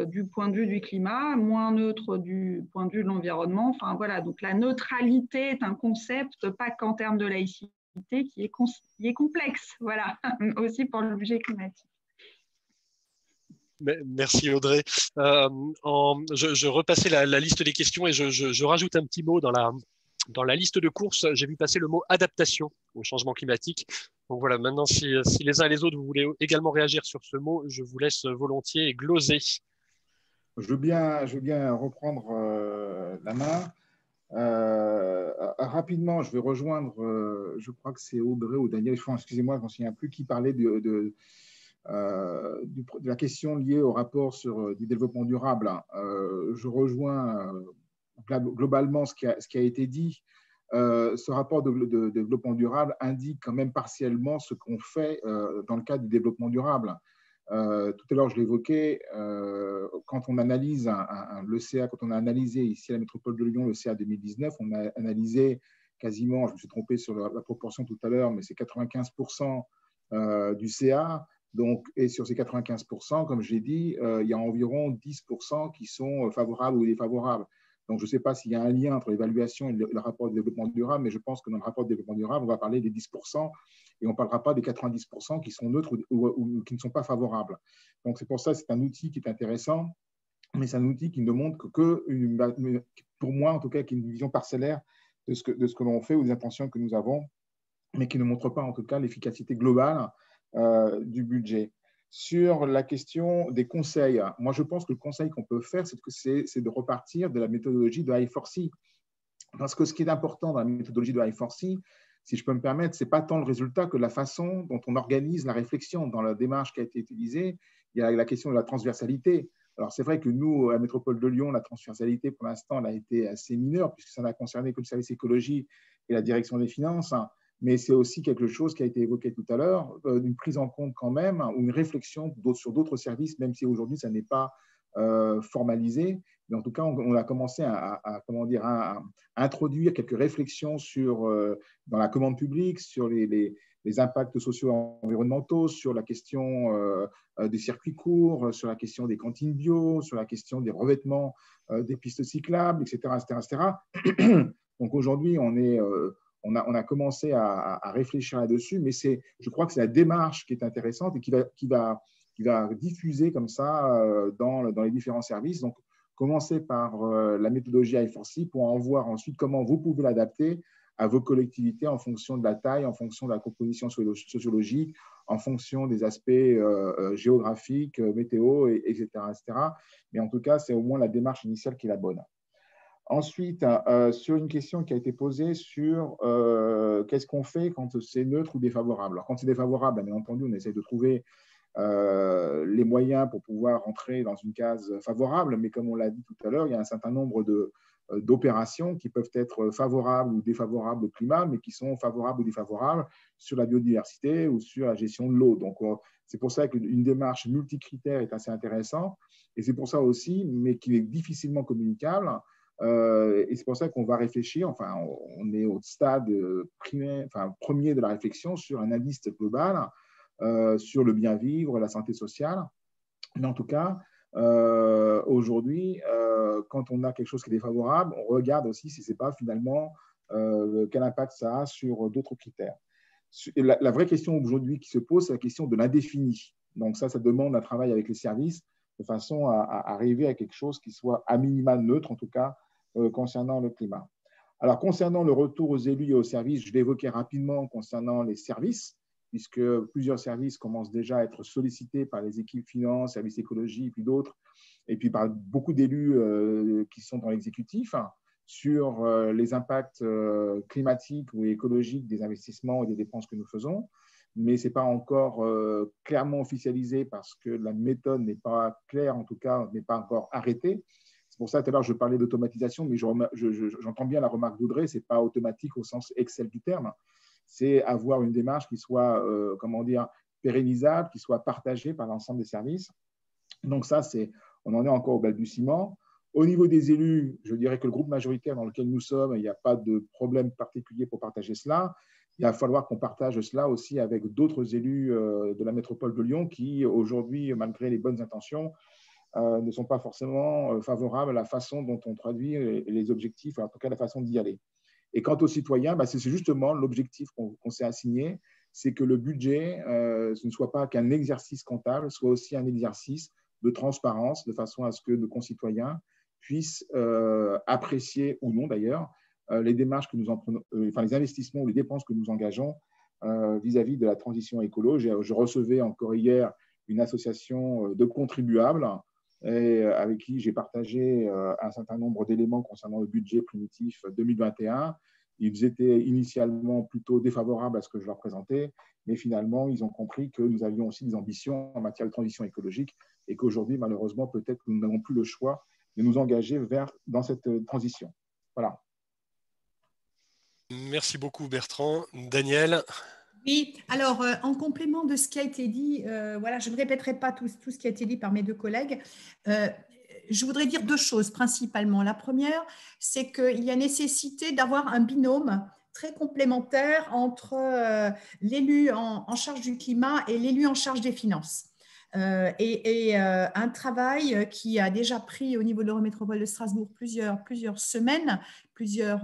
du point de vue du climat, moins neutre du point de vue de l'environnement. Enfin voilà, donc la neutralité est un concept, pas qu'en termes de laïcité, qui est complexe, voilà, aussi pour le budget climatique. Merci Audrey. Je repassais la liste des questions et je rajoute un petit mot dans la liste de courses. J'ai vu passer le mot adaptation au changement climatique. Donc voilà, maintenant si les uns et les autres vous voulez également réagir sur ce mot, je vous laisse volontiers gloser. Je veux bien reprendre la main. Rapidement, je vais rejoindre, je crois que c'est Audrey ou Daniel, excusez-moi, je ne me souviens plus, qui parlait de la question liée au rapport du développement durable. Je rejoins globalement ce qui a été dit. Ce rapport de développement durable indique quand même partiellement ce qu'on fait dans le cadre du développement durable. Tout à l'heure, je l'évoquais, quand on analyse le CA, quand on a analysé ici à la métropole de Lyon le CA 2019, on a analysé quasiment, je me suis trompé sur la proportion tout à l'heure, mais c'est 95% du CA. Donc, et sur ces 95%, comme je l'ai dit, il y a environ 10% qui sont favorables ou défavorables. Donc, je ne sais pas s'il y a un lien entre l'évaluation et le rapport de développement durable, mais je pense que dans le rapport de développement durable, on va parler des 10% et on ne parlera pas des 90% qui sont neutres ou qui ne sont pas favorables. Donc, c'est pour ça que c'est un outil qui est intéressant, mais c'est un outil qui ne montre pour moi en tout cas, qu'une vision parcellaire de ce que l'on fait ou des intentions que nous avons, mais qui ne montre pas en tout cas l'efficacité globale du budget. Sur la question des conseils, moi je pense que le conseil qu'on peut faire, c'est de repartir de la méthodologie de I4C. Parce que ce qui est important dans la méthodologie de I4C, si je peux me permettre, ce n'est pas tant le résultat que la façon dont on organise la réflexion. Dans la démarche qui a été utilisée, il y a la question de la transversalité. Alors c'est vrai que nous, à la métropole de Lyon, la transversalité pour l'instant, elle a été assez mineure puisque ça n'a concerné que le service écologie et la direction des finances. Mais c'est aussi quelque chose qui a été évoqué tout à l'heure, une prise en compte quand même, ou une réflexion sur d'autres services, même si aujourd'hui, ça n'est pas formalisé. Mais en tout cas, on a commencé à introduire quelques réflexions dans la commande publique, sur les impacts socio-environnementaux, sur la question des circuits courts, sur la question des cantines bio, sur la question des revêtements des pistes cyclables, etc. Donc aujourd'hui, on a commencé à réfléchir là-dessus, mais je crois que c'est la démarche qui est intéressante et qui va diffuser comme ça dans les différents services. Donc, commencez par la méthodologie I4C pour en voir ensuite comment vous pouvez l'adapter à vos collectivités en fonction de la taille, en fonction de la composition sociologique, en fonction des aspects géographiques, météo, etc., etc. Mais en tout cas, c'est au moins la démarche initiale qui est la bonne. Ensuite, sur une question qui a été posée sur qu'est-ce qu'on fait quand c'est neutre ou défavorable. Alors, quand c'est défavorable, bien entendu, on essaie de trouver les moyens pour pouvoir entrer dans une case favorable, mais comme on l'a dit tout à l'heure, il y a un certain nombre d'opérations qui peuvent être favorables ou défavorables au climat, mais qui sont favorables ou défavorables sur la biodiversité ou sur la gestion de l'eau. Donc, c'est pour ça qu'une démarche multicritère est assez intéressante, et c'est pour ça aussi, mais qu'il est difficilement communicable, et c'est pour ça qu'on va réfléchir, enfin, on est au stade premier de la réflexion sur un indice global sur le bien vivre, la santé sociale. Mais en tout cas, aujourd'hui, quand on a quelque chose qui est défavorable, on regarde aussi si ce n'est pas finalement quel impact ça a sur d'autres critères. La vraie question aujourd'hui qui se pose, c'est la question de l'indéfini. Donc ça demande un travail avec les services de façon à arriver à quelque chose qui soit à minima neutre, en tout cas, concernant le climat. Alors, concernant le retour aux élus et aux services, je l'évoquais rapidement concernant les services, puisque plusieurs services commencent déjà à être sollicités par les équipes finances, services écologie, puis d'autres, et puis par beaucoup d'élus qui sont dans l'exécutif, sur les impacts climatiques ou écologiques des investissements et des dépenses que nous faisons. Mais ce n'est pas encore clairement officialisé parce que la méthode n'est pas claire, en tout cas, n'est pas encore arrêtée. C'est pour ça, tout à l'heure, je parlais d'automatisation, mais j'entends bien la remarque d'Audrey, ce n'est pas automatique au sens Excel du terme. C'est avoir une démarche qui soit, pérennisable, qui soit partagée par l'ensemble des services. Donc ça, on en est encore au balbutiement. Au niveau des élus, je dirais que le groupe majoritaire dans lequel nous sommes, il n'y a pas de problème particulier pour partager cela. Il va falloir qu'on partage cela aussi avec d'autres élus de la métropole de Lyon qui, aujourd'hui, malgré les bonnes intentions, ne sont pas forcément favorables à la façon dont on traduit les objectifs, en tout cas la façon d'y aller. Et quant aux citoyens, c'est justement l'objectif qu'on s'est assigné, c'est que le budget, ce ne soit pas qu'un exercice comptable, soit aussi un exercice de transparence, de façon à ce que nos concitoyens puissent apprécier ou non d'ailleurs les démarches que nous en prenons, les investissements ou les dépenses que nous engageons vis-à-vis de la transition écolo. Je recevais encore hier une association de contribuables avec qui j'ai partagé un certain nombre d'éléments concernant le budget primitif 2021. Ils étaient initialement plutôt défavorables à ce que je leur présentais, mais finalement, ils ont compris que nous avions aussi des ambitions en matière de transition écologique et qu'aujourd'hui, malheureusement, peut-être que nous n'avons plus le choix de nous engager dans cette transition. Voilà. Merci beaucoup, Bertrand. Daniel? Oui, alors en complément de ce qui a été dit, voilà, je ne répéterai pas tout ce qui a été dit par mes deux collègues. Je voudrais dire deux choses principalement. La première, c'est qu'il y a nécessité d'avoir un binôme très complémentaire entre l'élu en charge du climat et l'élu en charge des finances. Un travail qui a déjà pris au niveau de l'Eurométropole de Strasbourg plusieurs semaines, plusieurs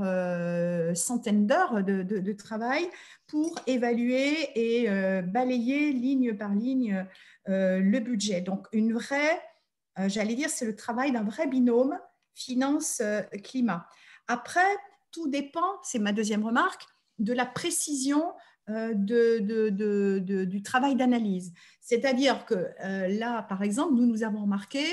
centaines d'heures de travail pour évaluer et balayer ligne par ligne le budget. Donc, j'allais dire, c'est le travail d'un vrai binôme finance-climat. Après, tout dépend, c'est ma deuxième remarque, de la précision du travail d'analyse. C'est-à-dire que là, par exemple, nous avons remarqué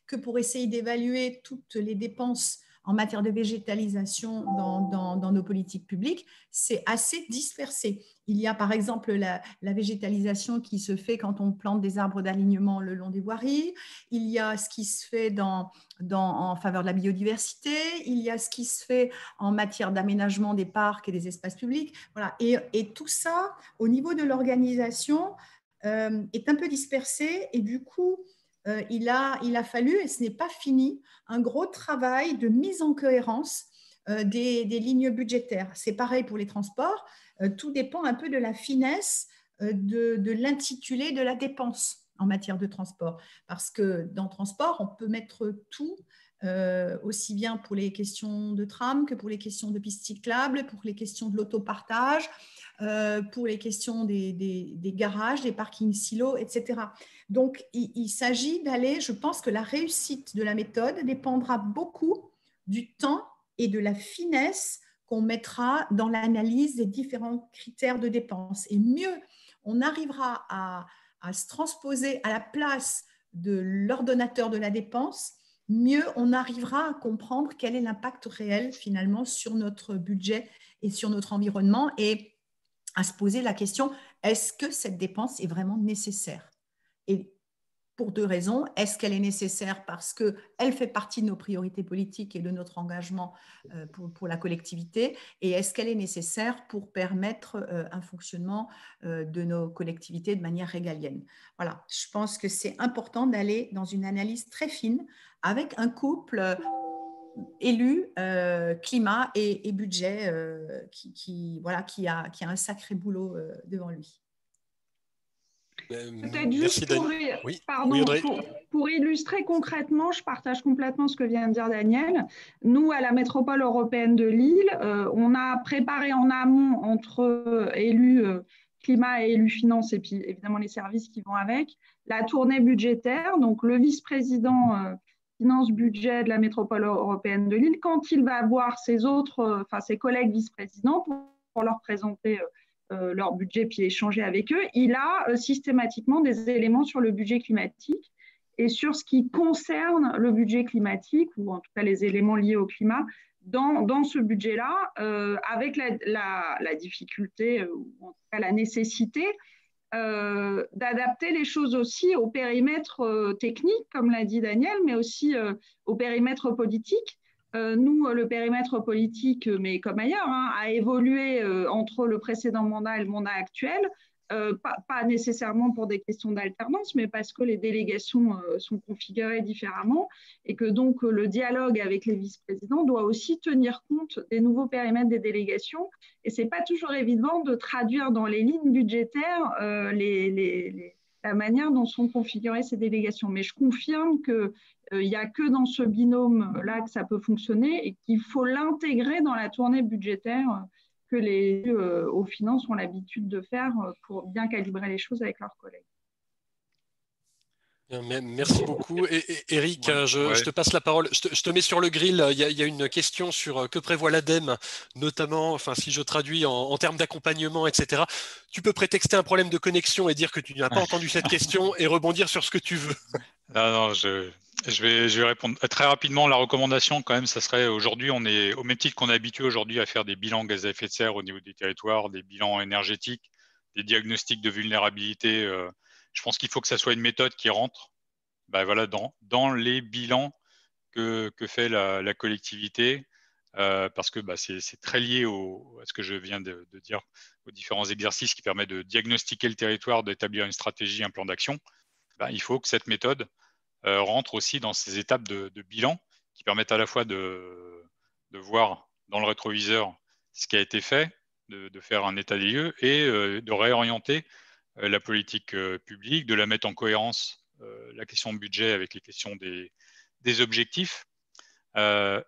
que pour essayer d'évaluer toutes les dépenses en matière de végétalisation dans nos politiques publiques, c'est assez dispersé. Il y a par exemple la végétalisation qui se fait quand on plante des arbres d'alignement le long des voiries, il y a ce qui se fait en faveur de la biodiversité, il y a ce qui se fait en matière d'aménagement des parcs et des espaces publics. Voilà. Et tout ça, au niveau de l'organisation, est un peu dispersé et du coup, il a fallu, et ce n'est pas fini, un gros travail de mise en cohérence des lignes budgétaires. C'est pareil pour les transports. Tout dépend un peu de la finesse de l'intitulé de la dépense en matière de transport. Parce que dans le transport, on peut mettre tout, aussi bien pour les questions de tram que pour les questions de pistes cyclables, pour les questions de l'autopartage, pour les questions des garages, des parkings silos, etc. Donc, il s'agit d'aller, je pense que la réussite de la méthode dépendra beaucoup du temps et de la finesse qu'on mettra dans l'analyse des différents critères de dépenses. Et mieux on arrivera à se transposer à la place de l'ordonnateur de la dépense, mieux on arrivera à comprendre quel est l'impact réel finalement sur notre budget et sur notre environnement et à se poser la question, est-ce que cette dépense est vraiment nécessaire? Et pour deux raisons. Est-ce qu'elle est nécessaire parce qu'elle fait partie de nos priorités politiques et de notre engagement pour la collectivité? Et est-ce qu'elle est nécessaire pour permettre un fonctionnement de nos collectivités de manière régalienne? Voilà, je pense que c'est important d'aller dans une analyse très fine avec un couple élu, climat et budget qui a un sacré boulot devant lui. Peut-être Merci, juste Daniel. Oui, pour illustrer concrètement, je partage complètement ce que vient de dire Daniel. Nous, à la métropole européenne de Lille, on a préparé en amont entre élus climat et élus finances, et puis évidemment les services qui vont avec, la tournée budgétaire. Donc le vice-président finance budget de la métropole européenne de Lille, quand il va voir ses collègues vice-présidents pour leur présenter leur budget puis échanger avec eux, il a systématiquement des éléments sur le budget climatique et sur ce qui concerne le budget climatique, ou en tout cas les éléments liés au climat, dans ce budget-là, avec la difficulté, ou en tout cas la nécessité d'adapter les choses aussi au périmètre technique, comme l'a dit Daniel, mais aussi au périmètre politique. Nous, le périmètre politique, mais comme ailleurs, a évolué entre le précédent mandat et le mandat actuel, pas nécessairement pour des questions d'alternance, mais parce que les délégations sont configurées différemment et que donc le dialogue avec les vice-présidents doit aussi tenir compte des nouveaux périmètres des délégations. Et ce n'est pas toujours évident de traduire dans les lignes budgétaires la manière dont sont configurées ces délégations. Mais je confirme que il n'y a que dans ce binôme-là que ça peut fonctionner et qu'il faut l'intégrer dans la tournée budgétaire que les élus aux finances ont l'habitude de faire pour bien calibrer les choses avec leurs collègues. Merci beaucoup. Eric, je te passe la parole. Je te mets sur le grill. Il y a une question sur que prévoit l'ADEME, notamment, enfin, si je traduis en termes d'accompagnement, etc. Tu peux prétexter un problème de connexion et dire que tu n'as pas entendu cette question et rebondir sur ce que tu veux. Non, je vais répondre très rapidement. La recommandation, quand même, ça serait aujourd'hui, on est au même titre qu'on est habitué aujourd'hui à faire des bilans gaz à effet de serre au niveau des territoires, des bilans énergétiques, des diagnostics de vulnérabilité. Je pense qu'il faut que ça soit une méthode qui rentre dans les bilans que fait la collectivité, parce que c'est très lié à ce que je viens de dire, aux différents exercices qui permettent de diagnostiquer le territoire, d'établir une stratégie, un plan d'action. Il faut que cette méthode rentre aussi dans ces étapes de bilan qui permettent à la fois de voir dans le rétroviseur ce qui a été fait, de faire un état des lieux et de réorienter la politique publique, de la mettre en cohérence, la question de budget avec les questions des objectifs.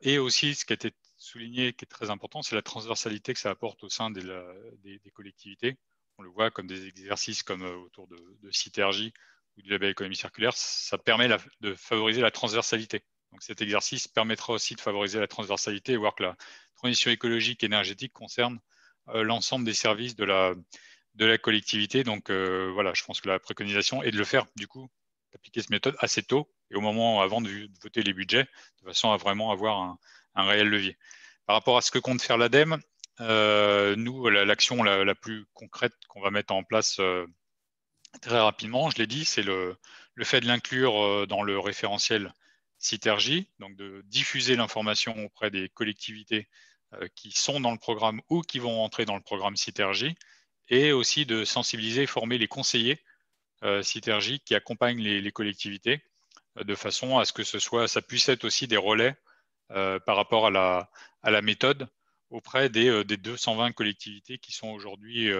Et aussi, ce qui a été souligné, qui est très important, c'est la transversalité que ça apporte au sein des collectivités. On le voit comme des exercices comme autour de Sytergie ou du label économie circulaire, ça permet de favoriser la transversalité. Donc cet exercice permettra aussi de favoriser la transversalité et voir que la transition écologique et énergétique concerne l'ensemble des services de la collectivité. Donc voilà, je pense que la préconisation est de le faire, du coup, d'appliquer cette méthode assez tôt et au moment avant de voter les budgets, de façon à vraiment avoir un réel levier. Par rapport à ce que compte faire l'ADEME, nous, l'action la plus concrète qu'on va mettre en place très rapidement, je l'ai dit, c'est le fait de l'inclure dans le référentiel Sytergie, donc de diffuser l'information auprès des collectivités qui sont dans le programme ou qui vont rentrer dans le programme Sytergie, et aussi de sensibiliser et former les conseillers Sytergie qui accompagnent les collectivités de façon à ce que ça puisse être aussi des relais par rapport à la méthode auprès des 220 collectivités qui sont aujourd'hui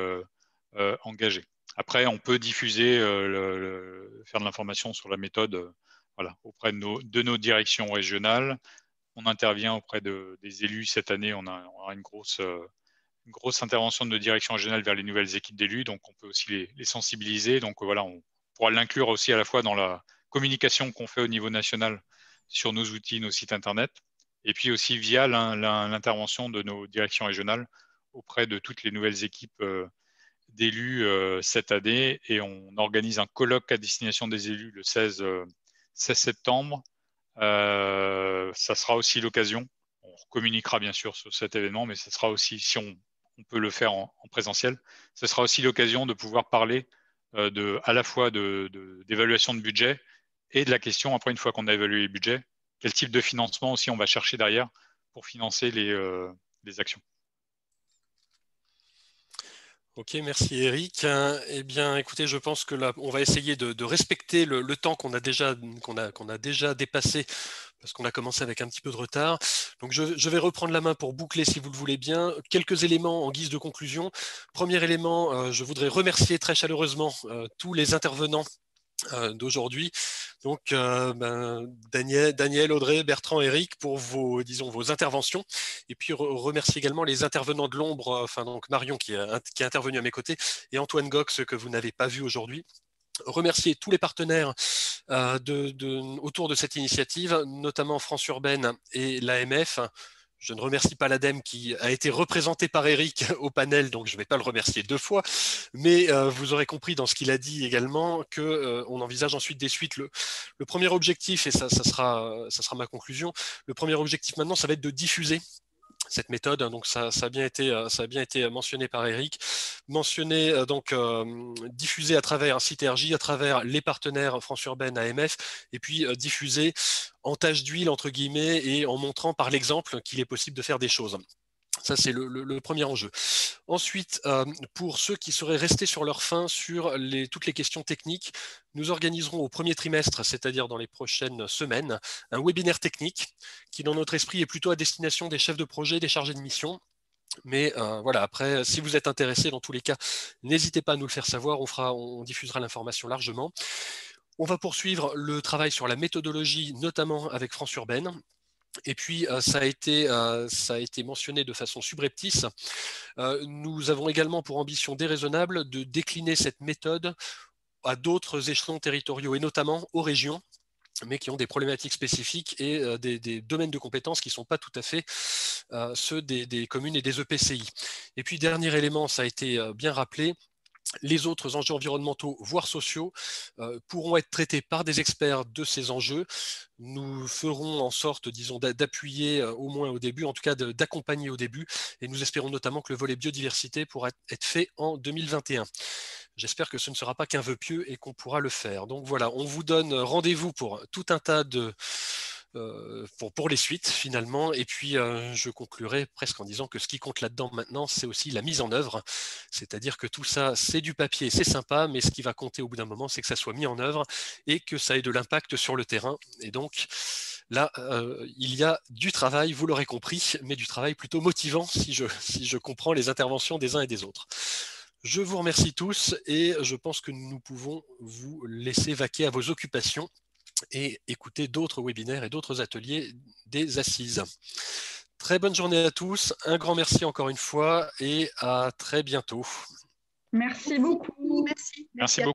engagées. Après, on peut diffuser, faire de l'information sur la méthode voilà, auprès de nos directions régionales. On intervient auprès des élus. Cette année, on aura une grosse intervention de nos directions régionales vers les nouvelles équipes d'élus. Donc, on peut aussi les sensibiliser. Donc, voilà, on pourra l'inclure aussi à la fois dans la communication qu'on fait au niveau national sur nos outils, nos sites Internet, et puis aussi via l'intervention de nos directions régionales auprès de toutes les nouvelles équipes d'élus cette année. Et on organise un colloque à destination des élus le 16 septembre. Ça sera aussi l'occasion, on communiquera bien sûr sur cet événement, mais ce sera aussi, si on peut le faire en présentiel, ce sera aussi l'occasion de pouvoir parler à la fois d'évaluation de budget et de la question, après une fois qu'on a évalué les budgets, quel type de financement aussi on va chercher derrière pour financer les actions. Ok, merci Eric. Eh bien, écoutez, je pense que là, on va essayer de respecter le temps qu'on a déjà dépassé, parce qu'on a commencé avec un petit peu de retard. Donc, je vais reprendre la main pour boucler, si vous le voulez bien. Quelques éléments en guise de conclusion. Premier élément, je voudrais remercier très chaleureusement tous les intervenants d'aujourd'hui. Donc, Daniel, Audrey, Bertrand, Eric, pour vos interventions. Et puis, remercier également les intervenants de l'ombre, donc Marion qui est intervenu à mes côtés, et Antoine Gox, que vous n'avez pas vu aujourd'hui. Remercier tous les partenaires autour de cette initiative, notamment France Urbaine et l'AMF. Je ne remercie pas l'ADEME qui a été représenté par Eric au panel, donc je ne vais pas le remercier 2 fois, mais vous aurez compris dans ce qu'il a dit également qu'on envisage ensuite des suites. Le premier objectif, et ça sera ma conclusion, le premier objectif maintenant, ça va être de diffuser cette méthode. Donc ça a bien été mentionné par Eric, diffusé à travers un site RJ, à travers les partenaires France Urbaine, AMF, et puis diffusé en tâche d'huile entre guillemets et en montrant par l'exemple qu'il est possible de faire des choses. Ça, c'est le premier enjeu. Ensuite, pour ceux qui seraient restés sur leur faim sur toutes les questions techniques, nous organiserons au premier trimestre, c'est-à-dire dans les prochaines semaines, un webinaire technique qui, dans notre esprit, est plutôt à destination des chefs de projet, des chargés de mission. Mais voilà, après, si vous êtes intéressés, dans tous les cas, n'hésitez pas à nous le faire savoir, on diffusera l'information largement. On va poursuivre le travail sur la méthodologie, notamment avec France Urbaine. Et puis, ça a été mentionné de façon subreptice. Nous avons également pour ambition déraisonnable de décliner cette méthode à d'autres échelons territoriaux, et notamment aux régions, mais qui ont des problématiques spécifiques et des domaines de compétences qui ne sont pas tout à fait ceux des communes et des EPCI. Et puis, dernier élément, ça a été bien rappelé, les autres enjeux environnementaux, voire sociaux, pourront être traités par des experts de ces enjeux. Nous ferons en sorte, disons, d'appuyer au moins au début, en tout cas d'accompagner au début, et nous espérons notamment que le volet biodiversité pourra être fait en 2021. J'espère que ce ne sera pas qu'un vœu pieux et qu'on pourra le faire. Donc voilà, on vous donne rendez-vous pour tout un tas pour les suites finalement, et puis je conclurai presque en disant que ce qui compte là-dedans maintenant, c'est aussi la mise en œuvre, c'est-à-dire que tout ça, c'est du papier, c'est sympa, mais ce qui va compter au bout d'un moment, c'est que ça soit mis en œuvre et que ça ait de l'impact sur le terrain. Et donc là, il y a du travail, vous l'aurez compris, mais du travail plutôt motivant si je comprends les interventions des uns et des autres. Je vous remercie tous et je pense que nous pouvons vous laisser vaquer à vos occupations et écouter d'autres webinaires et d'autres ateliers des assises. Très bonne journée à tous, un grand merci encore une fois et à très bientôt. Merci beaucoup. Merci. Merci beaucoup.